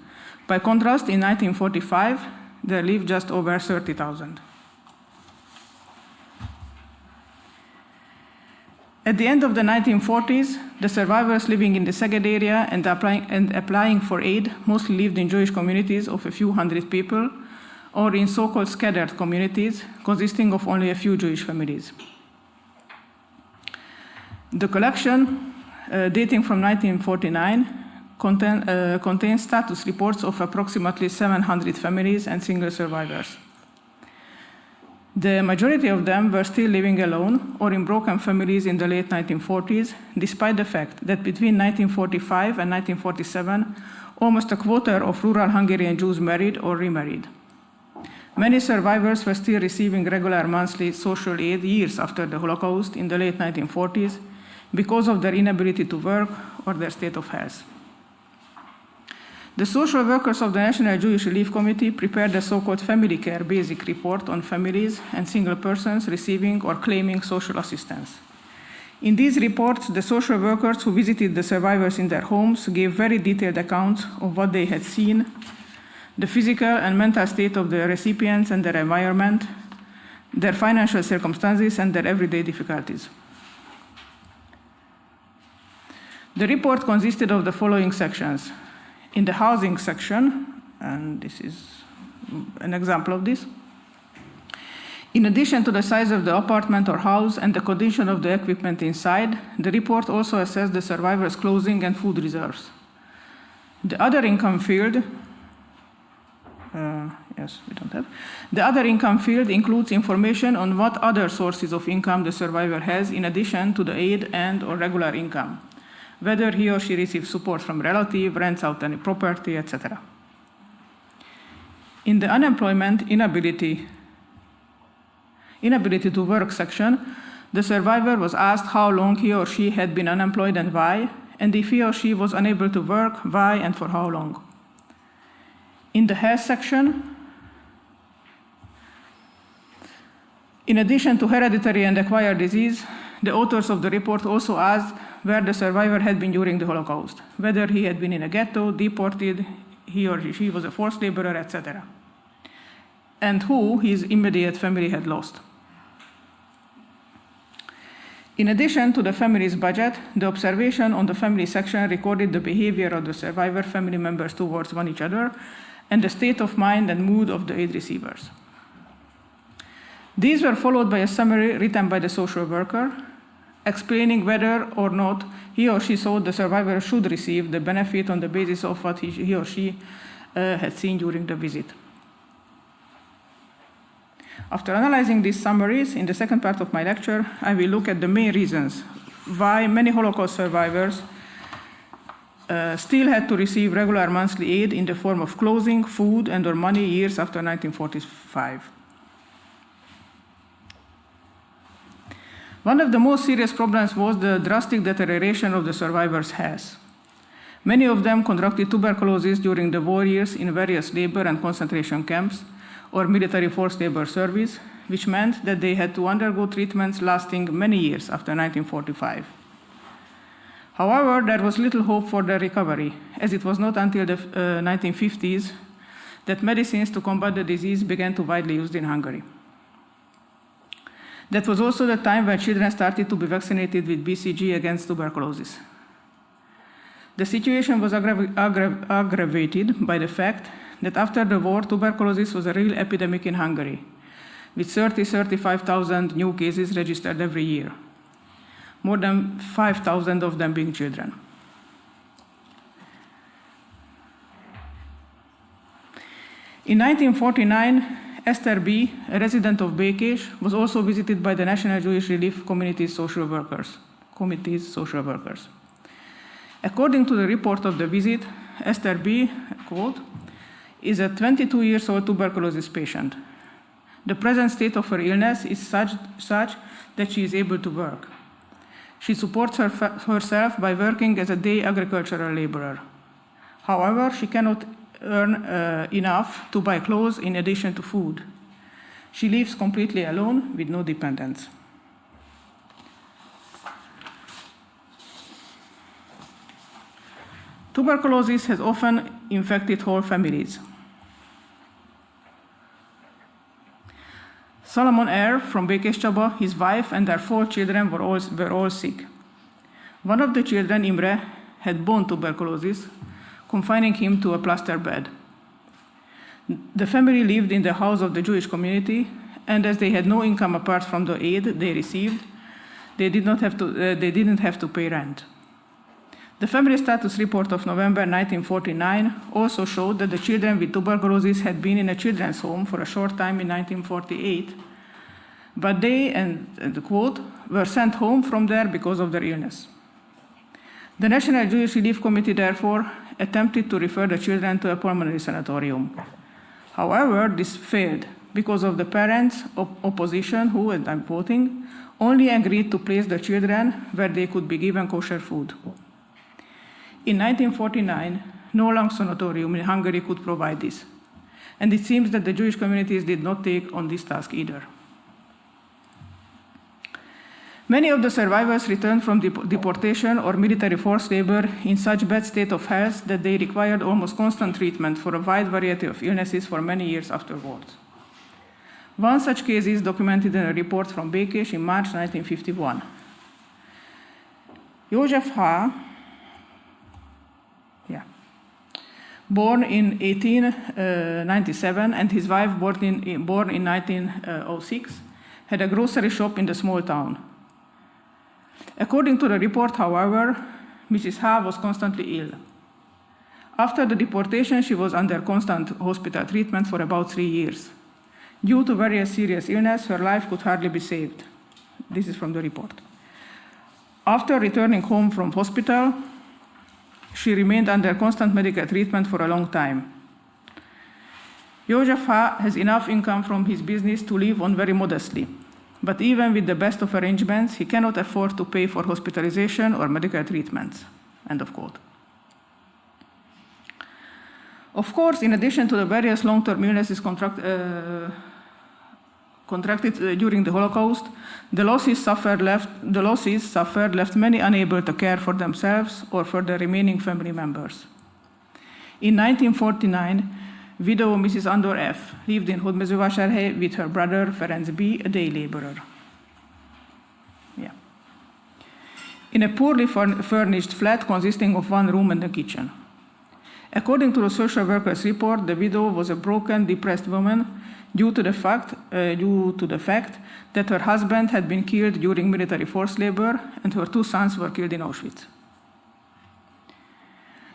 By contrast, in 1945, there lived just over 30,000. At the end of the 1940s, the survivors living in the Szeged area and applying for aid mostly lived in Jewish communities of a few hundred people, or in so-called scattered communities consisting of only a few Jewish families. The collection, dating from 1949, contains status reports of approximately 700 families and single survivors. The majority of them were still living alone or in broken families in the late 1940s, despite the fact that between 1945 and 1947, almost a quarter of rural Hungarian Jews married or remarried. Many survivors were still receiving regular monthly social aid years after the Holocaust in the late 1940s because of their inability to work or their state of health. The social workers of the National Jewish Relief Committee prepared the so-called Family Care Basic Report on families and single persons receiving or claiming social assistance. In these reports, the social workers who visited the survivors in their homes gave very detailed accounts of what they had seen, the physical and mental state of the recipients and their environment, their financial circumstances, and their everyday difficulties. The report consisted of the following sections. In the housing section, and this is an example of this, in addition to the size of the apartment or house and the condition of the equipment inside, the report also assessed the survivors' clothing and food reserves. The other income field, the other income field includes information on what other sources of income the survivor has in addition to the aid and or regular income, whether he or she receives support from relative, rents out any property, etc. In the unemployment inability to work section, the survivor was asked how long he or she had been unemployed and why, and if he or she was unable to work, why and for how long. In the health section, in addition to hereditary and acquired disease, the authors of the report also asked where the survivor had been during the Holocaust, whether he had been in a ghetto, deported, he or she was a forced laborer, etc. and who his immediate family had lost. In addition to the family's budget, the observation on the family section recorded the behavior of the survivor family members towards one another and the state of mind and mood of the aid receivers. These were followed by a summary written by the social worker, explaining whether or not he or she thought the survivor should receive the benefit on the basis of what he or she had seen during the visit. After analyzing these summaries, in the second part of my lecture, I will look at the main reasons why many Holocaust survivors still had to receive regular monthly aid in the form of clothing, food, and/or money years after 1945. One of the most serious problems was the drastic deterioration of the survivors' health. Many of them contracted tuberculosis during the war years in various labor and concentration camps or military forced labor service, which meant that they had to undergo treatments lasting many years after 1945. However, there was little hope for their recovery, as it was not until the 1950s that medicines to combat the disease began to be widely used in Hungary. That was also the time when children started to be vaccinated with BCG against tuberculosis. The situation was aggravated by the fact that after the war, tuberculosis was a real epidemic in Hungary, with 35,000 new cases registered every year, more than 5,000 of them being children. In 1949, Esther B., a resident of Békés, was also visited by the National Jewish Relief Committee's social workers. According to the report of the visit, Esther B., quote, is a 22-year-old tuberculosis patient. The present state of her illness is such that she is able to work. She supports herself by working as a day agricultural laborer. However, she cannot earn enough to buy clothes in addition to food. She lives completely alone with no dependents. Tuberculosis has often infected whole families. Solomon R. from Békés Csaba, his wife, and their 4 children were all sick. One of the children, Imre, had bone tuberculosis, confining him to a plaster bed. The family lived in the house of the Jewish community, and as they had no income apart from the aid they received, they didn't have to pay rent. The family status report of November 1949 also showed that the children with tuberculosis had been in a children's home for a short time in 1948, but they, and the quote, were sent home from there because of their illness. The National Jewish Relief Committee, therefore, attempted to refer the children to a pulmonary sanatorium. However, this failed because of the parents' opposition who, and I'm quoting, only agreed to place the children where they could be given kosher food. In 1949, no long sanatorium in Hungary could provide this, and it seems that the Jewish communities did not take on this task either. Many of the survivors returned from deportation or military forced labor in such bad state of health that they required almost constant treatment for a wide variety of illnesses for many years afterwards. One such case is documented in a report from Békés in March 1951. József H., born in 1897, and his wife, born in 1906, had a grocery shop in the small town. According to the report, however, Mrs. H. was constantly ill. After the deportation, she was under constant hospital treatment for about 3 years. Due to various serious illness, her life could hardly be saved. This is from the report. After returning home from hospital, she remained under constant medical treatment for a long time. József H. has enough income from his business to live on very modestly, but even with the best of arrangements, he cannot afford to pay for hospitalization or medical treatments. End of quote. Of course, in addition to the various long-term illnesses contracted during the Holocaust, the losses suffered left many unable to care for themselves or for their remaining family members. In 1949, Widow Mrs. Andor F. lived in Hódmezővásárhely with her brother Ferenc B., a day laborer. In a poorly furnished flat consisting of one room and a kitchen. According to the social worker's report, the widow was a broken, depressed woman due to the fact that her husband had been killed during military forced labor and her 2 sons were killed in Auschwitz.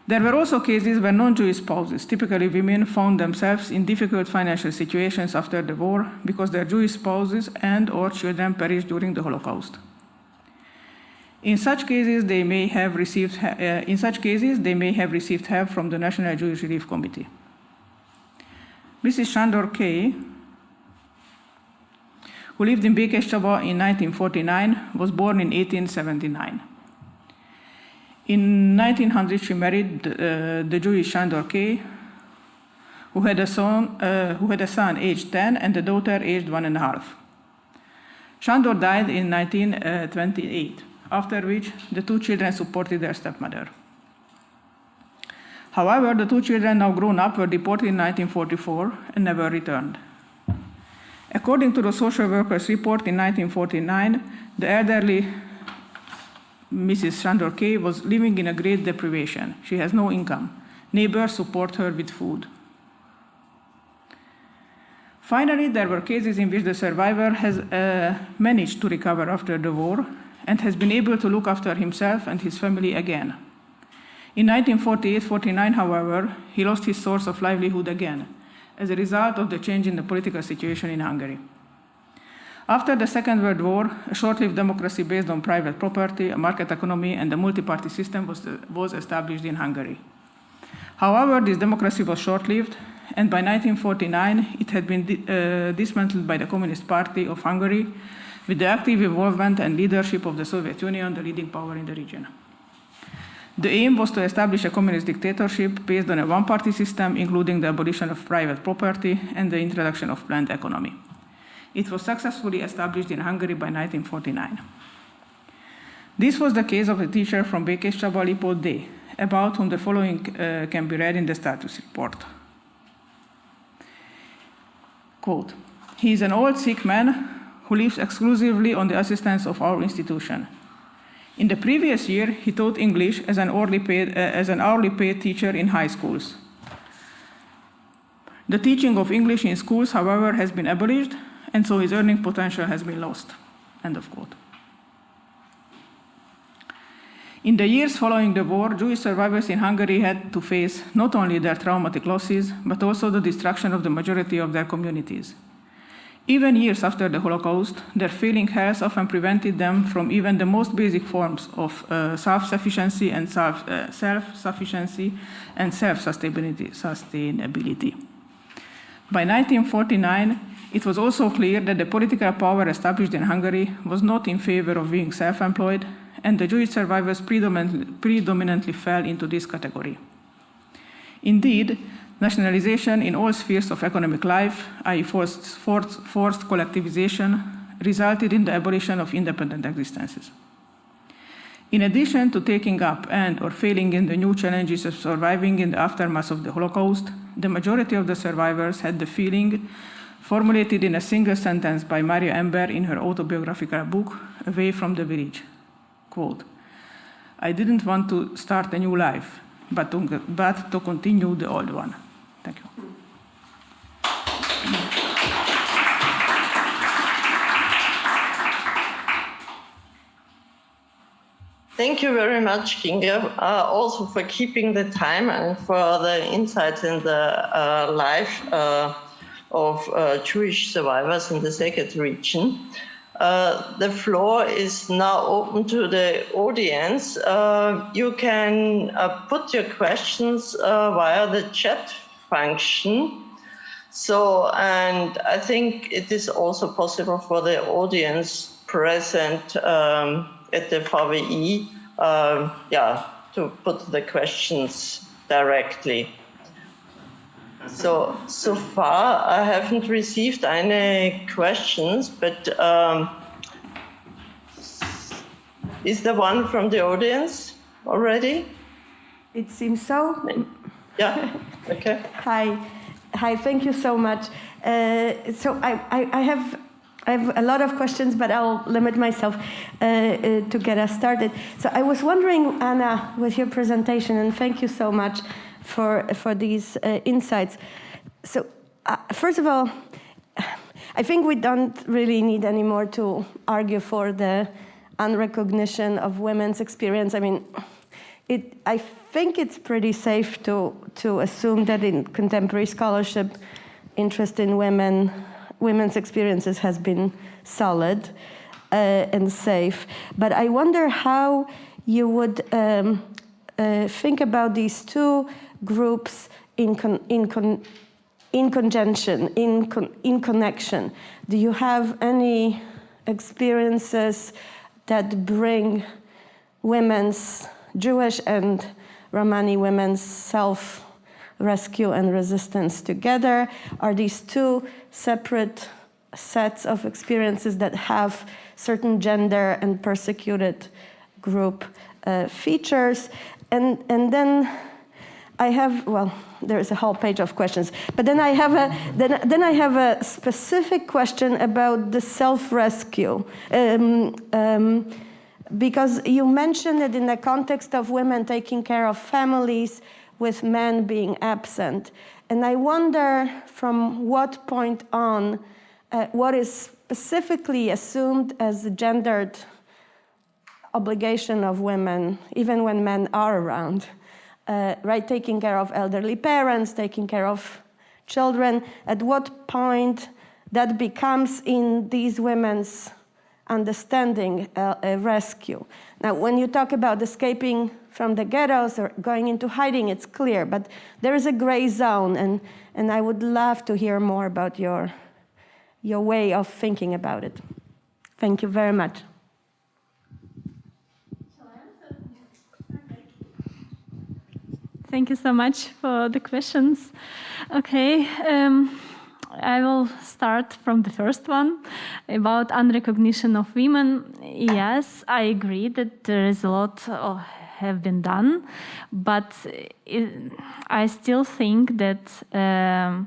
There were also cases where non-Jewish spouses, typically women, found themselves in difficult financial situations after the war because their Jewish spouses and/or children perished during the Holocaust. In such cases, they may have received help from the National Jewish Relief Committee. Mrs. Sándor K., who lived in Békéscsaba in 1949, was born in 1879. In 1900, she married the Jewish Sándor K., who had a son aged 10 and a daughter aged 1.5. Sándor died in 1928, after which the 2 children supported their stepmother. However, the 2 children, now grown up, were deported in 1944 and never returned. According to the social worker's report in 1949, the elderly Mrs. Sándor K. was living in a great deprivation. She has no income. Neighbors support her with food. Finally, there were cases in which the survivor has managed to recover after the war and has been able to look after himself and his family again. In 1948-49, however, he lost his source of livelihood again as a result of the change in the political situation in Hungary. After the Second World War, a short-lived democracy based on private property, a market economy, and a multi-party system was established in Hungary. However, this democracy was short-lived, and by 1949, it had been dismantled by the Communist Party of Hungary, with the active involvement and leadership of the Soviet Union, the leading power in the region. The aim was to establish a communist dictatorship based on a one-party system, including the abolition of private property and the introduction of planned economy. It was successfully established in Hungary by 1949. This was the case of a teacher from Békéscsaba, Lipót D., about whom the following can be read in the status report. Quote, "He is an old sick man who lives exclusively on the assistance of our institution. In the previous year, he taught English as an hourly paid teacher in high schools. The teaching of English in schools, however, has been abolished, and so his earning potential has been lost." End of quote. In the years following the war, Jewish survivors in Hungary had to face not only their traumatic losses, but also the destruction of the majority of their communities. Even years after the Holocaust, their failing health often prevented them from even the most basic forms of self-sufficiency and self-sustainability. By 1949, it was also clear that the political power established in Hungary was not in favor of being self-employed, and the Jewish survivors predominantly fell into this category. Indeed, nationalization in all spheres of economic life, i.e. forced collectivization, resulted in the abolition of independent existences. In addition to taking up and/or failing in the new challenges of surviving in the aftermath of the Holocaust, the majority of the survivors had the feeling, formulated in a single sentence by Maria Ember in her autobiographical book, Away from the Village. Quote, "I didn't want to start a new life, but to continue the old one." Thank you. Thank you very much, Kinga, also for keeping the time and for the insights in the life of Jewish survivors in the Szeged region. The floor is now open to the audience. You can put your questions via the chat function. So, and I think it is also possible for the audience present at the VWI, to put the questions directly. So far I haven't received any questions, but is there one from the audience already? It seems so. Yeah, okay. Hi, thank you so much. So I have a lot of questions, but I'll limit myself to get us started. So I was wondering, Anna, with your presentation, and thank you so much for these insights. So first of all, I think we don't really need anymore to argue for the unrecognition of women's experience. I mean, I think it's pretty safe to assume that in contemporary scholarship, interest in women's experiences has been solid and safe. But I wonder how you would think about these two groups in conjunction, in connection. Do you have any experiences that bring women's, Jewish and Romani women's self-rescue and resistance together? Are these two separate sets of experiences that have certain gender and persecuted group features? And then I have, well, there's a whole page of questions, but then I have a specific question about the self-rescue, because you mentioned it in the context of women taking care of families with men being absent, and I wonder from what point on, what is specifically assumed as the gendered obligation of women, even when men are around. Right, taking care of elderly parents, taking care of children, at what point that becomes in these women's understanding a rescue. Now, when you talk about escaping from the ghettos or going into hiding, it's clear, but there is a gray zone, and I would love to hear more about your way of thinking about it. Thank you very much. Thank you so much for the questions. Okay, I will start from the first one about unrecognition of women. Yes, I agree that there is a lot have been done, but I still think that there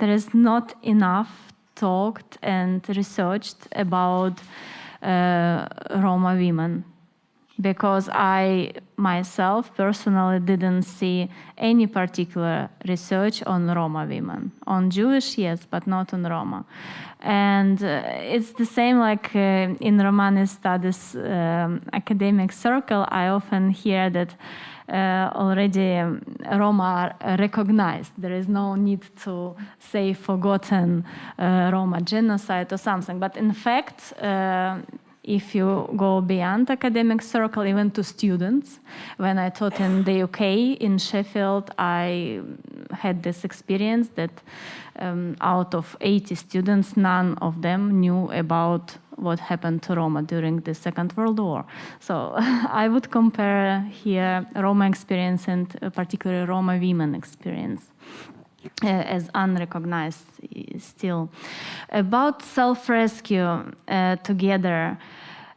is not enough talked and researched about Roma women. Because I myself personally didn't see any particular research on Roma women. On Jewish, yes, but not on Roma. And it's the same like in Romani studies academic circle, I often hear that already Roma are recognized. There is no need to say forgotten Roma genocide or something. But in fact, if you go beyond academic circle, even to students, when I taught in the UK, in Sheffield, I had this experience that out of 80 students, none of them knew about what happened to Roma during the Second World War. So I would compare here Roma experience and particularly Roma women experience as unrecognized still. About self-rescue together,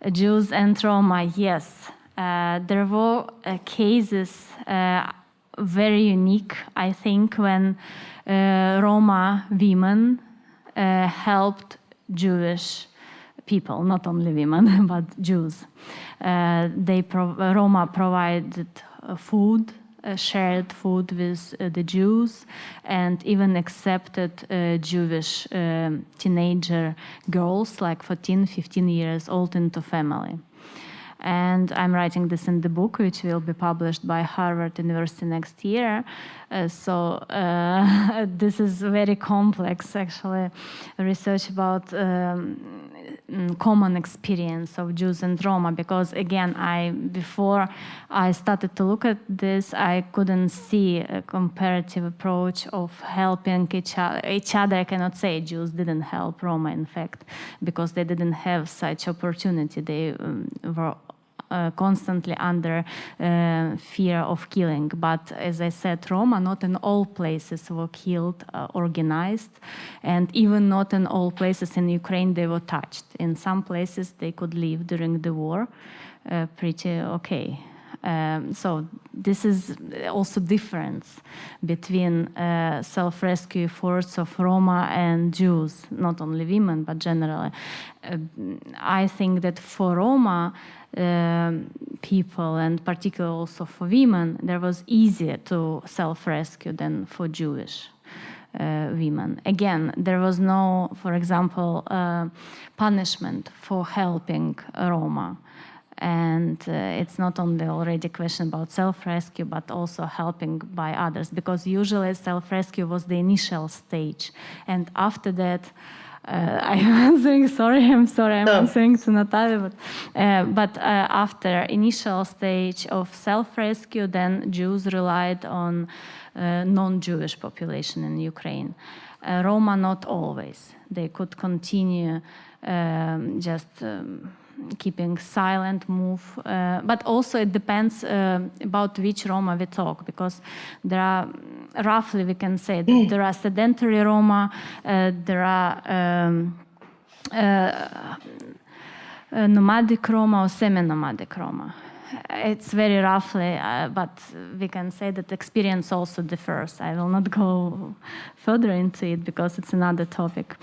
Jews and Roma, yes. There were cases very unique, I think, when Roma women helped Jewish people, not only women, but Jews. Roma provided food, shared food with the Jews, and even accepted Jewish teenager girls, like 14, 15 years old, into family. And I'm writing this in the book, which will be published by Harvard University next year. So this is very complex, actually, research about common experience of Jews and Roma, because again, before I started to look at this, I couldn't see a comparative approach of helping each other. I cannot say Jews didn't help Roma, in fact, because they didn't have such opportunity. They were constantly under fear of killing. But as I said, Roma not in all places were killed, organized, and even not in all places in Ukraine they were touched. In some places they could live during the war pretty okay. So this is also difference between self-rescue efforts of Roma and Jews, not only women, but generally. I think that for Roma people, and particularly also for women, there was easier to self-rescue than for Jewish women. Again, there was no, for example, punishment for helping Roma. And it's not only already a question about self-rescue, but also helping by others, because usually self-rescue was the initial stage. And after that, I'm answering, I'm answering to Natalia, but after initial stage of self-rescue, then Jews relied on non-Jewish population in Ukraine. Roma, not always. They could continue just keeping silent, move, but also it depends about which Roma we talk, because there are, roughly we can say that there are sedentary Roma, there are nomadic Roma or semi-nomadic Roma. It's very roughly, but we can say that experience also differs. I will not go further into it because it's another topic.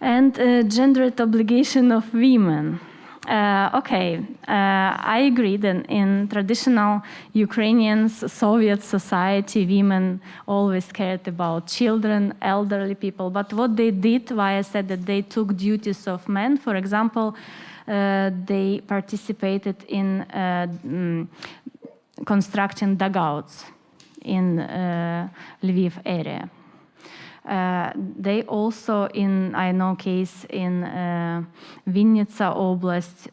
And gendered obligation of women. I agree that in traditional Ukrainian Soviet society, women always cared about children, elderly people. But what they did, why I said that they took duties of men, for example, they participated in constructing dugouts in Lviv area. They also, I know case in Vinnytsia Oblast,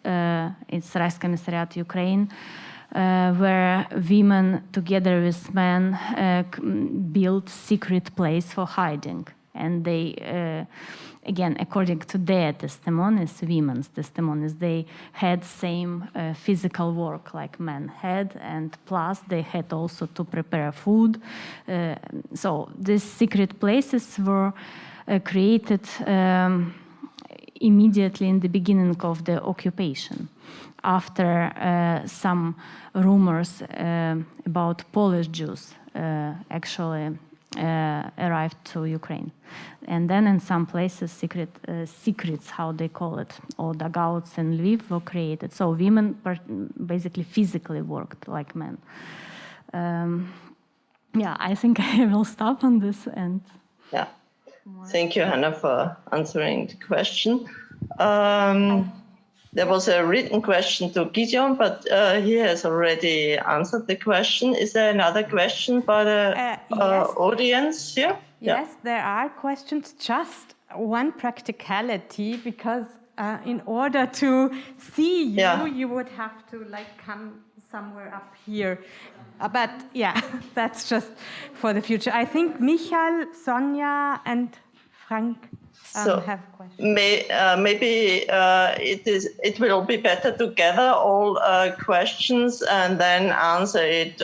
it's Rice Commissariat, Ukraine, where women together with men built secret place for hiding. And they, again, according to their testimonies, women's testimonies, they had same physical work like men had, and plus they had also to prepare food. So these secret places were created immediately in the beginning of the occupation, after some rumors about Polish Jews actually arrived to Ukraine. And then in some places, secrets, how they call it, or dugouts in Lviv were created. So women basically physically worked like men. I think I will stop on this. And thank you, Hanna, for answering the question. There was a written question to Gideon, but he has already answered the question. Is there another question by the audience here? Yes, there are questions. Just one practicality, because in order to see you, you would have to come somewhere up here. But that's just for the future. I think Michael, Sonja, and Frank have questions. Maybe it will be better to gather all questions and then answer it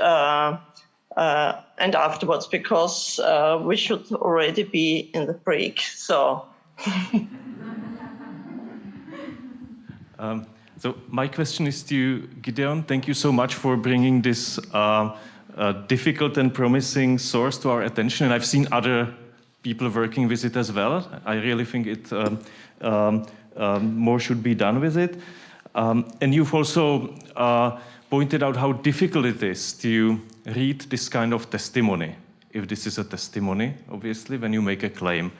and afterwards, because we should already be in the break. So. So my question is to you, Gideon. Thank you so much for bringing this difficult and promising source to our attention. And I've seen other people working with it as well. I really think it more should be done with it. And you've also pointed out how difficult it is to read this kind of testimony, if this is a testimony, obviously, when you make a claim.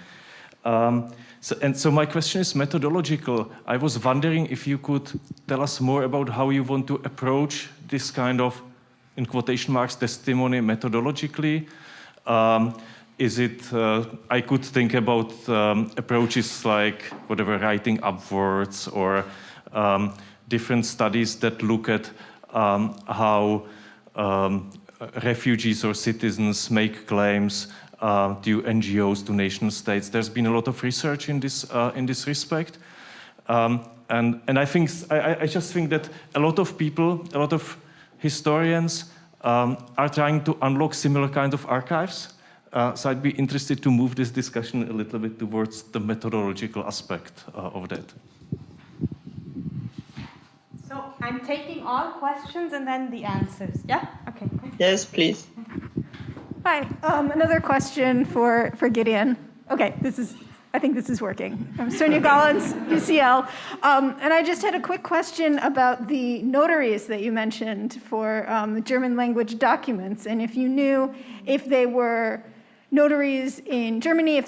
So my question is methodological. I was wondering if you could tell us more about how you want to approach this kind of, in quotation marks, testimony methodologically. Is it, I could think about approaches like whatever, writing upwards, or different studies that look at how refugees or citizens make claims to NGOs, to nation states. There's been a lot of research in this respect. And I just think that a lot of people, a lot of historians are trying to unlock similar kind of archives. So I'd be interested to move this discussion a little bit towards the methodological aspect of that. So I'm taking all questions and then the answers. Yeah? Okay. Yes, please. Hi. Another question for Gideon. Okay, I think this is working. I'm Sonia Gollins, UCL. And I just had a quick question about the notaries that you mentioned for the German language documents, and if you knew if they were notaries in Germany, if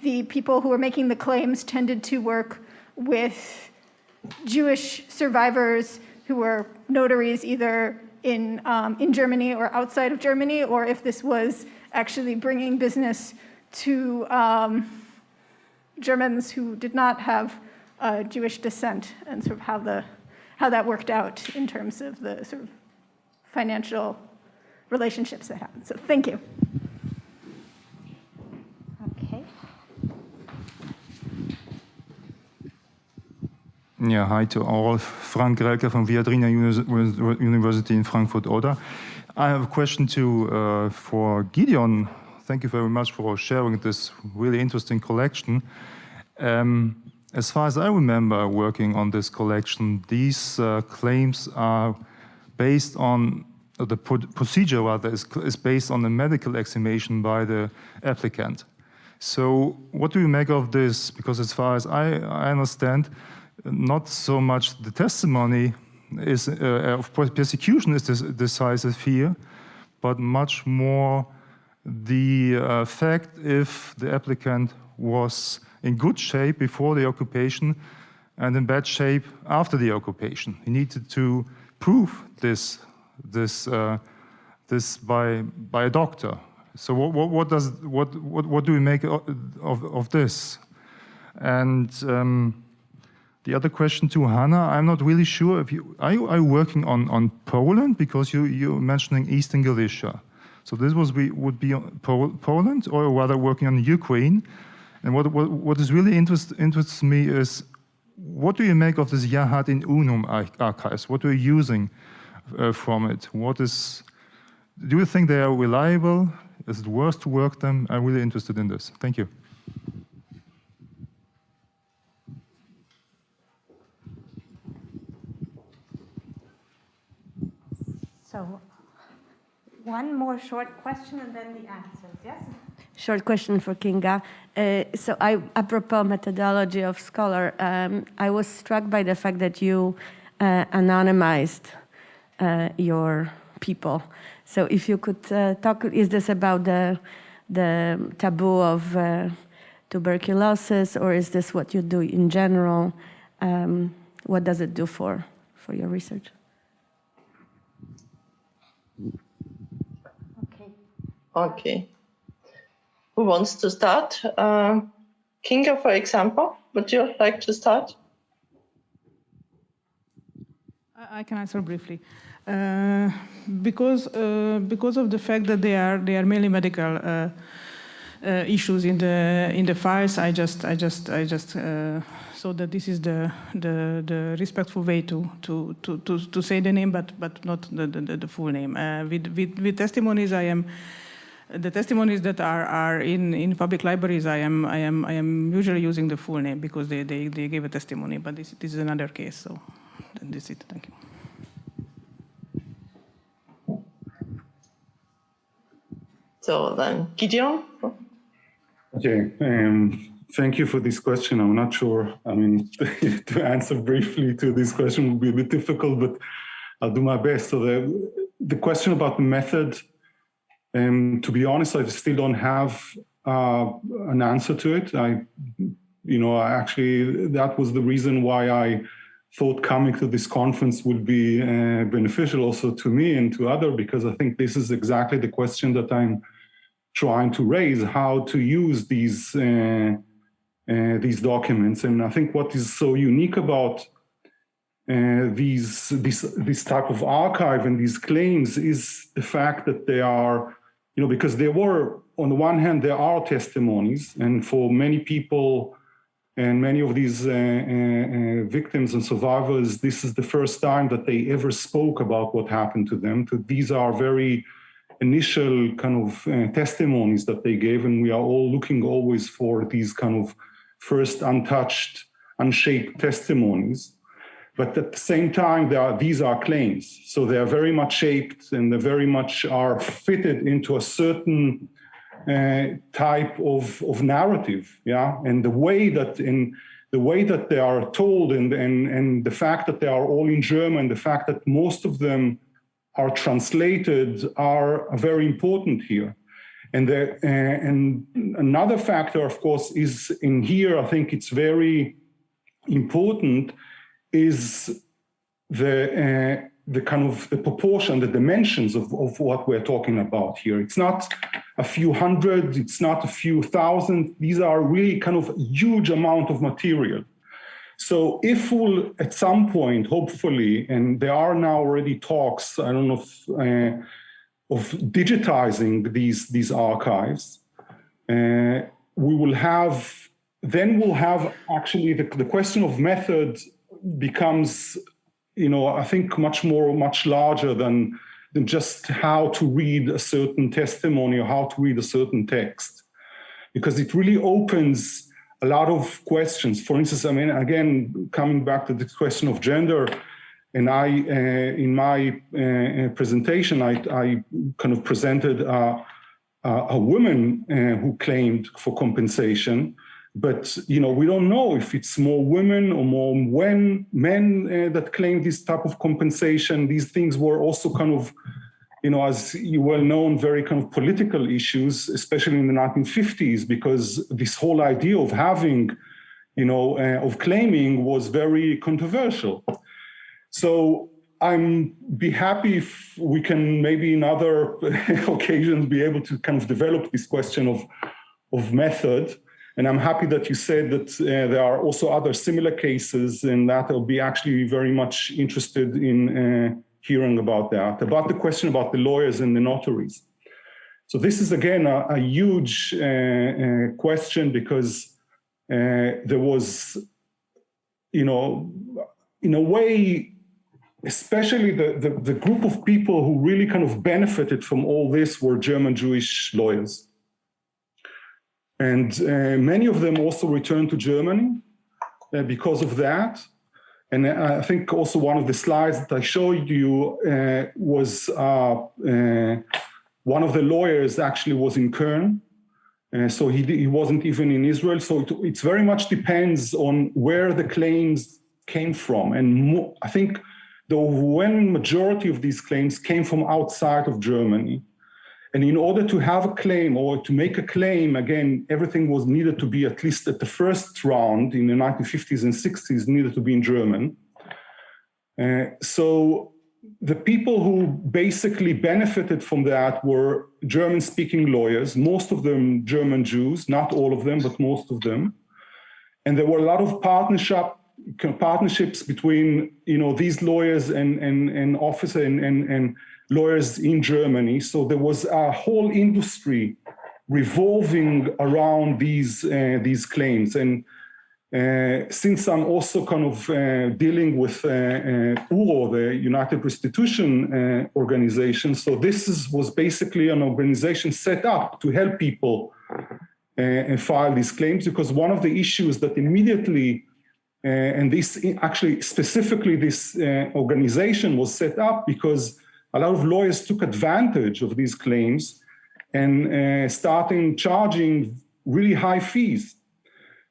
the people who were making the claims tended to work with Jewish survivors who were notaries either in Germany or outside of Germany, or if this was actually bringing business to Germans who did not have Jewish descent, and sort of how that worked out in terms of the sort of financial relationships that happened. So thank you. Okay. Yeah, hi to all. Frank Relke from Viadrina University in Frankfurt-Oder. I have a question for Gideon. Thank you very much for sharing this really interesting collection. As far as I remember working on this collection, these claims are based on, the procedure rather is based on a medical examination by the applicant. So what do you make of this? Because as far as I understand, not so much the testimony is of persecution is decisive here, but much more the fact if the applicant was in good shape before the occupation and in bad shape after the occupation. He needed to prove this by a doctor. So what do we make of this? And the other question to Hanna, I'm not really sure if are you working on Poland, because you're mentioning Eastern Galicia. So this would be Poland, or rather working on Ukraine. And what is really interests me is, what do you make of this Yahad in Unum archives? What are you using from it? Do you think they are reliable? Is it worth to work them? I'm really interested in this. Thank you. So, one more short question and then the answers, yes? Short question for Kinga. So apropos methodology of scholar, I was struck by the fact that you anonymized your people. So if you could talk, is this about the taboo of tuberculosis, or is this what you do in general? What does it do for your research? Okay. Who wants to start? Kinga, for example, would you like to start? I can answer briefly. Because of the fact that they are mainly medical issues in the files, I just so that this is the respectful way to say the name, but not the full name. With testimonies, the testimonies that are in public libraries, I am usually using the full name because they gave a testimony. But this is another case, so this is it. Thank you. So then, Gideon. Okay. Thank you for this question. I'm not sure. I mean, to answer briefly to this question would be a bit difficult, but I'll do my best. So the question about the method. To be honest, I still don't have an answer to it. Actually, that was the reason why I thought coming to this conference would be beneficial also to me and to others, because I think this is exactly the question that I'm trying to raise: how to use these documents. And I think what is so unique about this type of archive and these claims is the fact that they are, because there were, on the one hand, there are testimonies, and for many people and many of these victims and survivors, this is the first time that they ever spoke about what happened to them. These are very initial kind of testimonies that they gave, and we are all looking always for these kind of first untouched, unshaped testimonies. But at the same time, these are claims. So they are very much shaped and they very much are fitted into a certain type of narrative, yeah. And the way that they are told, and the fact that they are all in German, the fact that most of them are translated are very important here. And another factor, of course, is in here. I think it's very important is the kind of the proportion, the dimensions of what we're talking about here. It's not a few hundred, it's not a few thousand. These are really kind of huge amount of material. So if we'll, at some point, hopefully, and there are now already talks, I don't know if, of digitizing these archives, we will have, then we'll have actually the question of method becomes, I think much larger than just how to read a certain testimony or how to read a certain text, because it really opens a lot of questions. For instance, I mean, again, coming back to this question of gender, and I, in my presentation, I kind of presented a woman who claimed for compensation. But, we don't know if it's more women or more men that claim this type of compensation. These things were also kind of, as you well known, very kind of political issues, especially in the 1950s, because this whole idea of having, of claiming was very controversial. So I'm be happy if we can maybe in other occasions be able to kind of develop this question of method. And I'm happy that you said that there are also other similar cases, and that I'll be actually very much interested in hearing about that, about the question about the lawyers and the notaries. So this is, again, a huge question, because there was, in a way, especially the group of people who really kind of benefited from all this were German Jewish lawyers. And many of them also returned to Germany because of that. And I think also one of the slides that I showed you was one of the lawyers actually was in Köln. So he wasn't even in Israel. So it very much depends on where the claims came from. And I think the overwhelming majority of these claims came from outside of Germany. And in order to have a claim or to make a claim, again, everything was needed to be, at least at the first round in the 1950s and 60s, needed to be in German. So the people who basically benefited from that were German-speaking lawyers, most of them German Jews, not all of them, but most of them. And there were a lot of partnerships between, these lawyers and officers and lawyers in Germany. So there was a whole industry revolving around these claims. And since I'm also kind of dealing with URO, the United Restitution Organization, so this was basically an organization set up to help people file these claims, because one of the issues that immediately, and this actually specifically this organization was set up because a lot of lawyers took advantage of these claims and starting charging really high fees.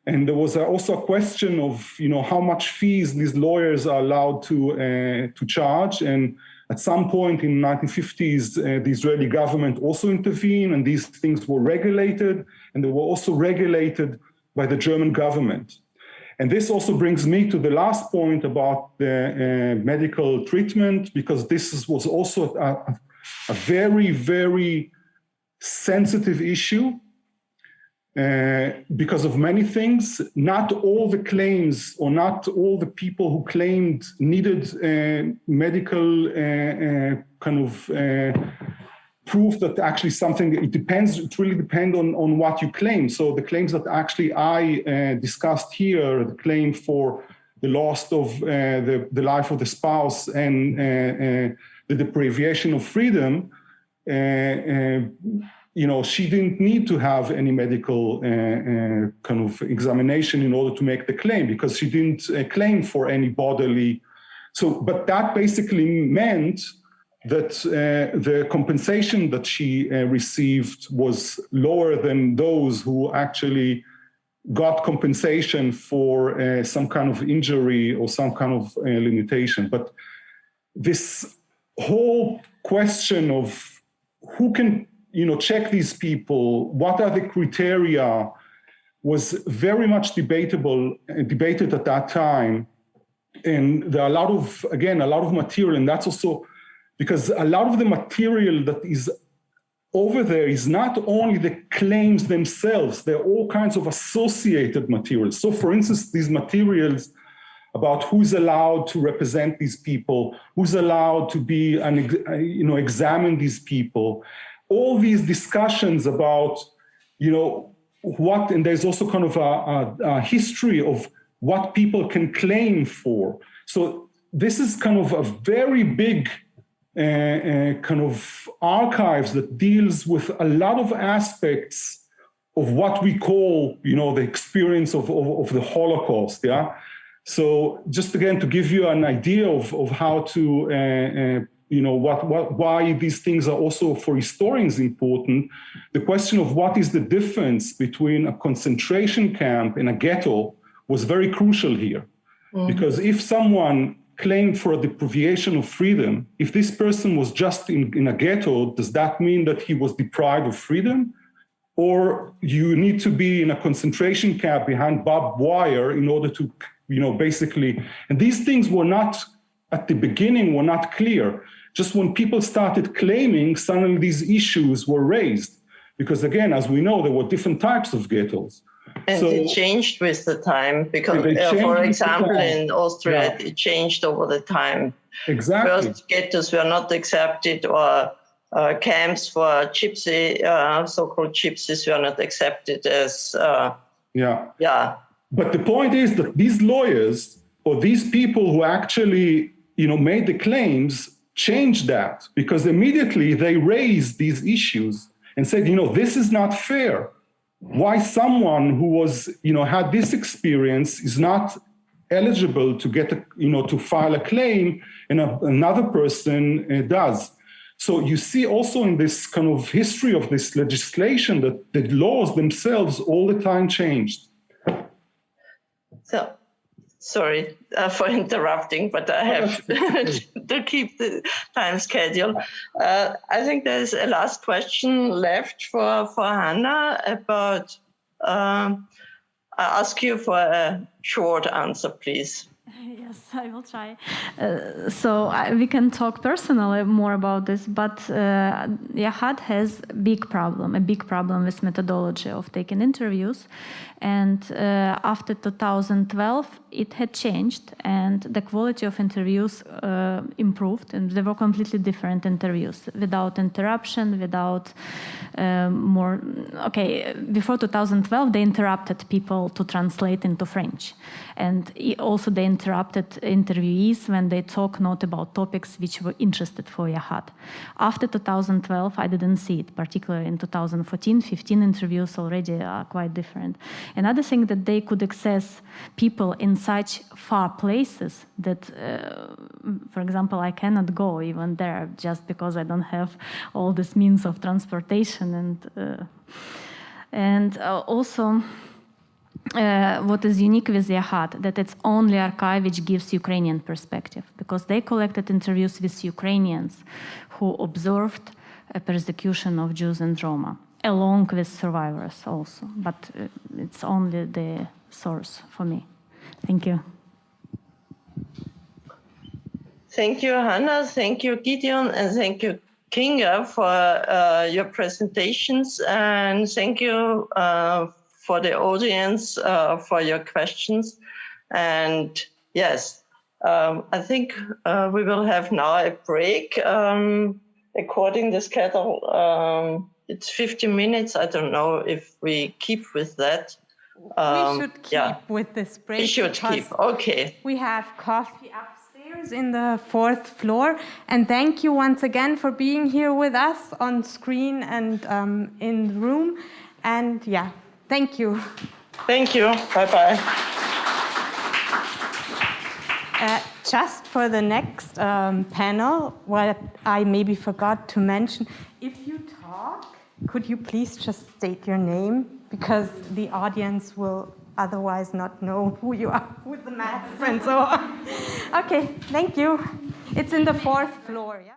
And there was also a question of, how much fees these lawyers are allowed to charge. And at some point in the 1950s, the Israeli government also intervened, and these things were regulated, and they were also regulated by the German government. And this also brings me to the last point about the medical treatment, because this was also a very, very sensitive issue because of many things. Not all the claims or not all the people who claimed needed medical kind of proof that actually something, it really depends on what you claim. So the claims that actually I discussed here, the claim for the loss of the life of the spouse and the deprivation of freedom, she didn't need to have any medical kind of examination in order to make the claim, because she didn't claim for any bodily So, but that basically meant that the compensation that she received was lower than those who actually got compensation for some kind of injury or some kind of limitation. But this whole question of who can, check these people, what are the criteria, was very much debated at that time. And there are a lot of material, and that's also because a lot of the material that is over there is not only the claims themselves, there are all kinds of associated materials. So for instance, these materials about who's allowed to represent these people, who's allowed to be, examine these people, all these discussions about, what, and there's also kind of a history of what people can claim for. So this is kind of a very big kind of archives that deals with a lot of aspects of what we call, the experience of the Holocaust, yeah? So just again, to give you an idea of how to, why these things are also for historians important, the question of what is the difference between a concentration camp and a ghetto was very crucial here. Mm-hmm. Because if someone claimed for a deprivation of freedom, if this person was just in a ghetto, does that mean that he was deprived of freedom? Or you need to be in a concentration camp behind barbed wire in order to, basically, and these things were not, at the beginning, were not clear. Just when people started claiming, suddenly these issues were raised. Because again, as we know, there were different types of ghettos. And so, it changed with the time, because, for example, in Austria, it changed over the time. Exactly. First, ghettos were not accepted, or camps for gypsy, so-called gypsies were not accepted as... But the point is that these lawyers, or these people who actually, made the claims, changed that, because immediately they raised these issues and said, this is not fair. Why someone who was, had this experience is not eligible to get, to file a claim, and another person does. So you see also in this kind of history of this legislation that the laws themselves all the time changed. So, sorry for interrupting, but I have to keep the time schedule. I think there's a last question left for Hanna about, I ask you for a short answer, please. Yes, I will try. We can talk personally more about this, but Yahad has a big problem with methodology of taking interviews. And after 2012, it had changed, and the quality of interviews improved, and they were completely different interviews, without interruption, without before 2012, they interrupted people to translate into French. And also they interrupted interviewees when they talk not about topics which were interested for Yahad. After 2012, I didn't see it, particularly in 2014, 15 interviews already are quite different. Another thing that they could access people in such far places that, for example, I cannot go even there just because I don't have all these means of transportation. And also, what is unique with Yahad, that it's only archive which gives Ukrainian perspective, because they collected interviews with Ukrainians who observed a persecution of Jews and Roma, along with survivors also, but it's only the source for me. Thank you. Thank you, Hanna. Thank you, Gideon, and thank you, Kinga, for your presentations, and thank you for the audience for your questions. And yes, I think we will have now a break. According to the schedule, it's 50 minutes. I don't know if we keep with that. We should keep with this break. We should keep, okay. We have coffee upstairs in the 4th floor. And thank you once again for being here with us on screen and in the room. And yeah, thank you. Thank you. Bye-bye. just for the next panel, what I maybe forgot to mention, if you talk, could you please just state your name? Because the audience will otherwise not know who you are with the mask and so on. Okay, thank you. It's in the 4th floor, yeah?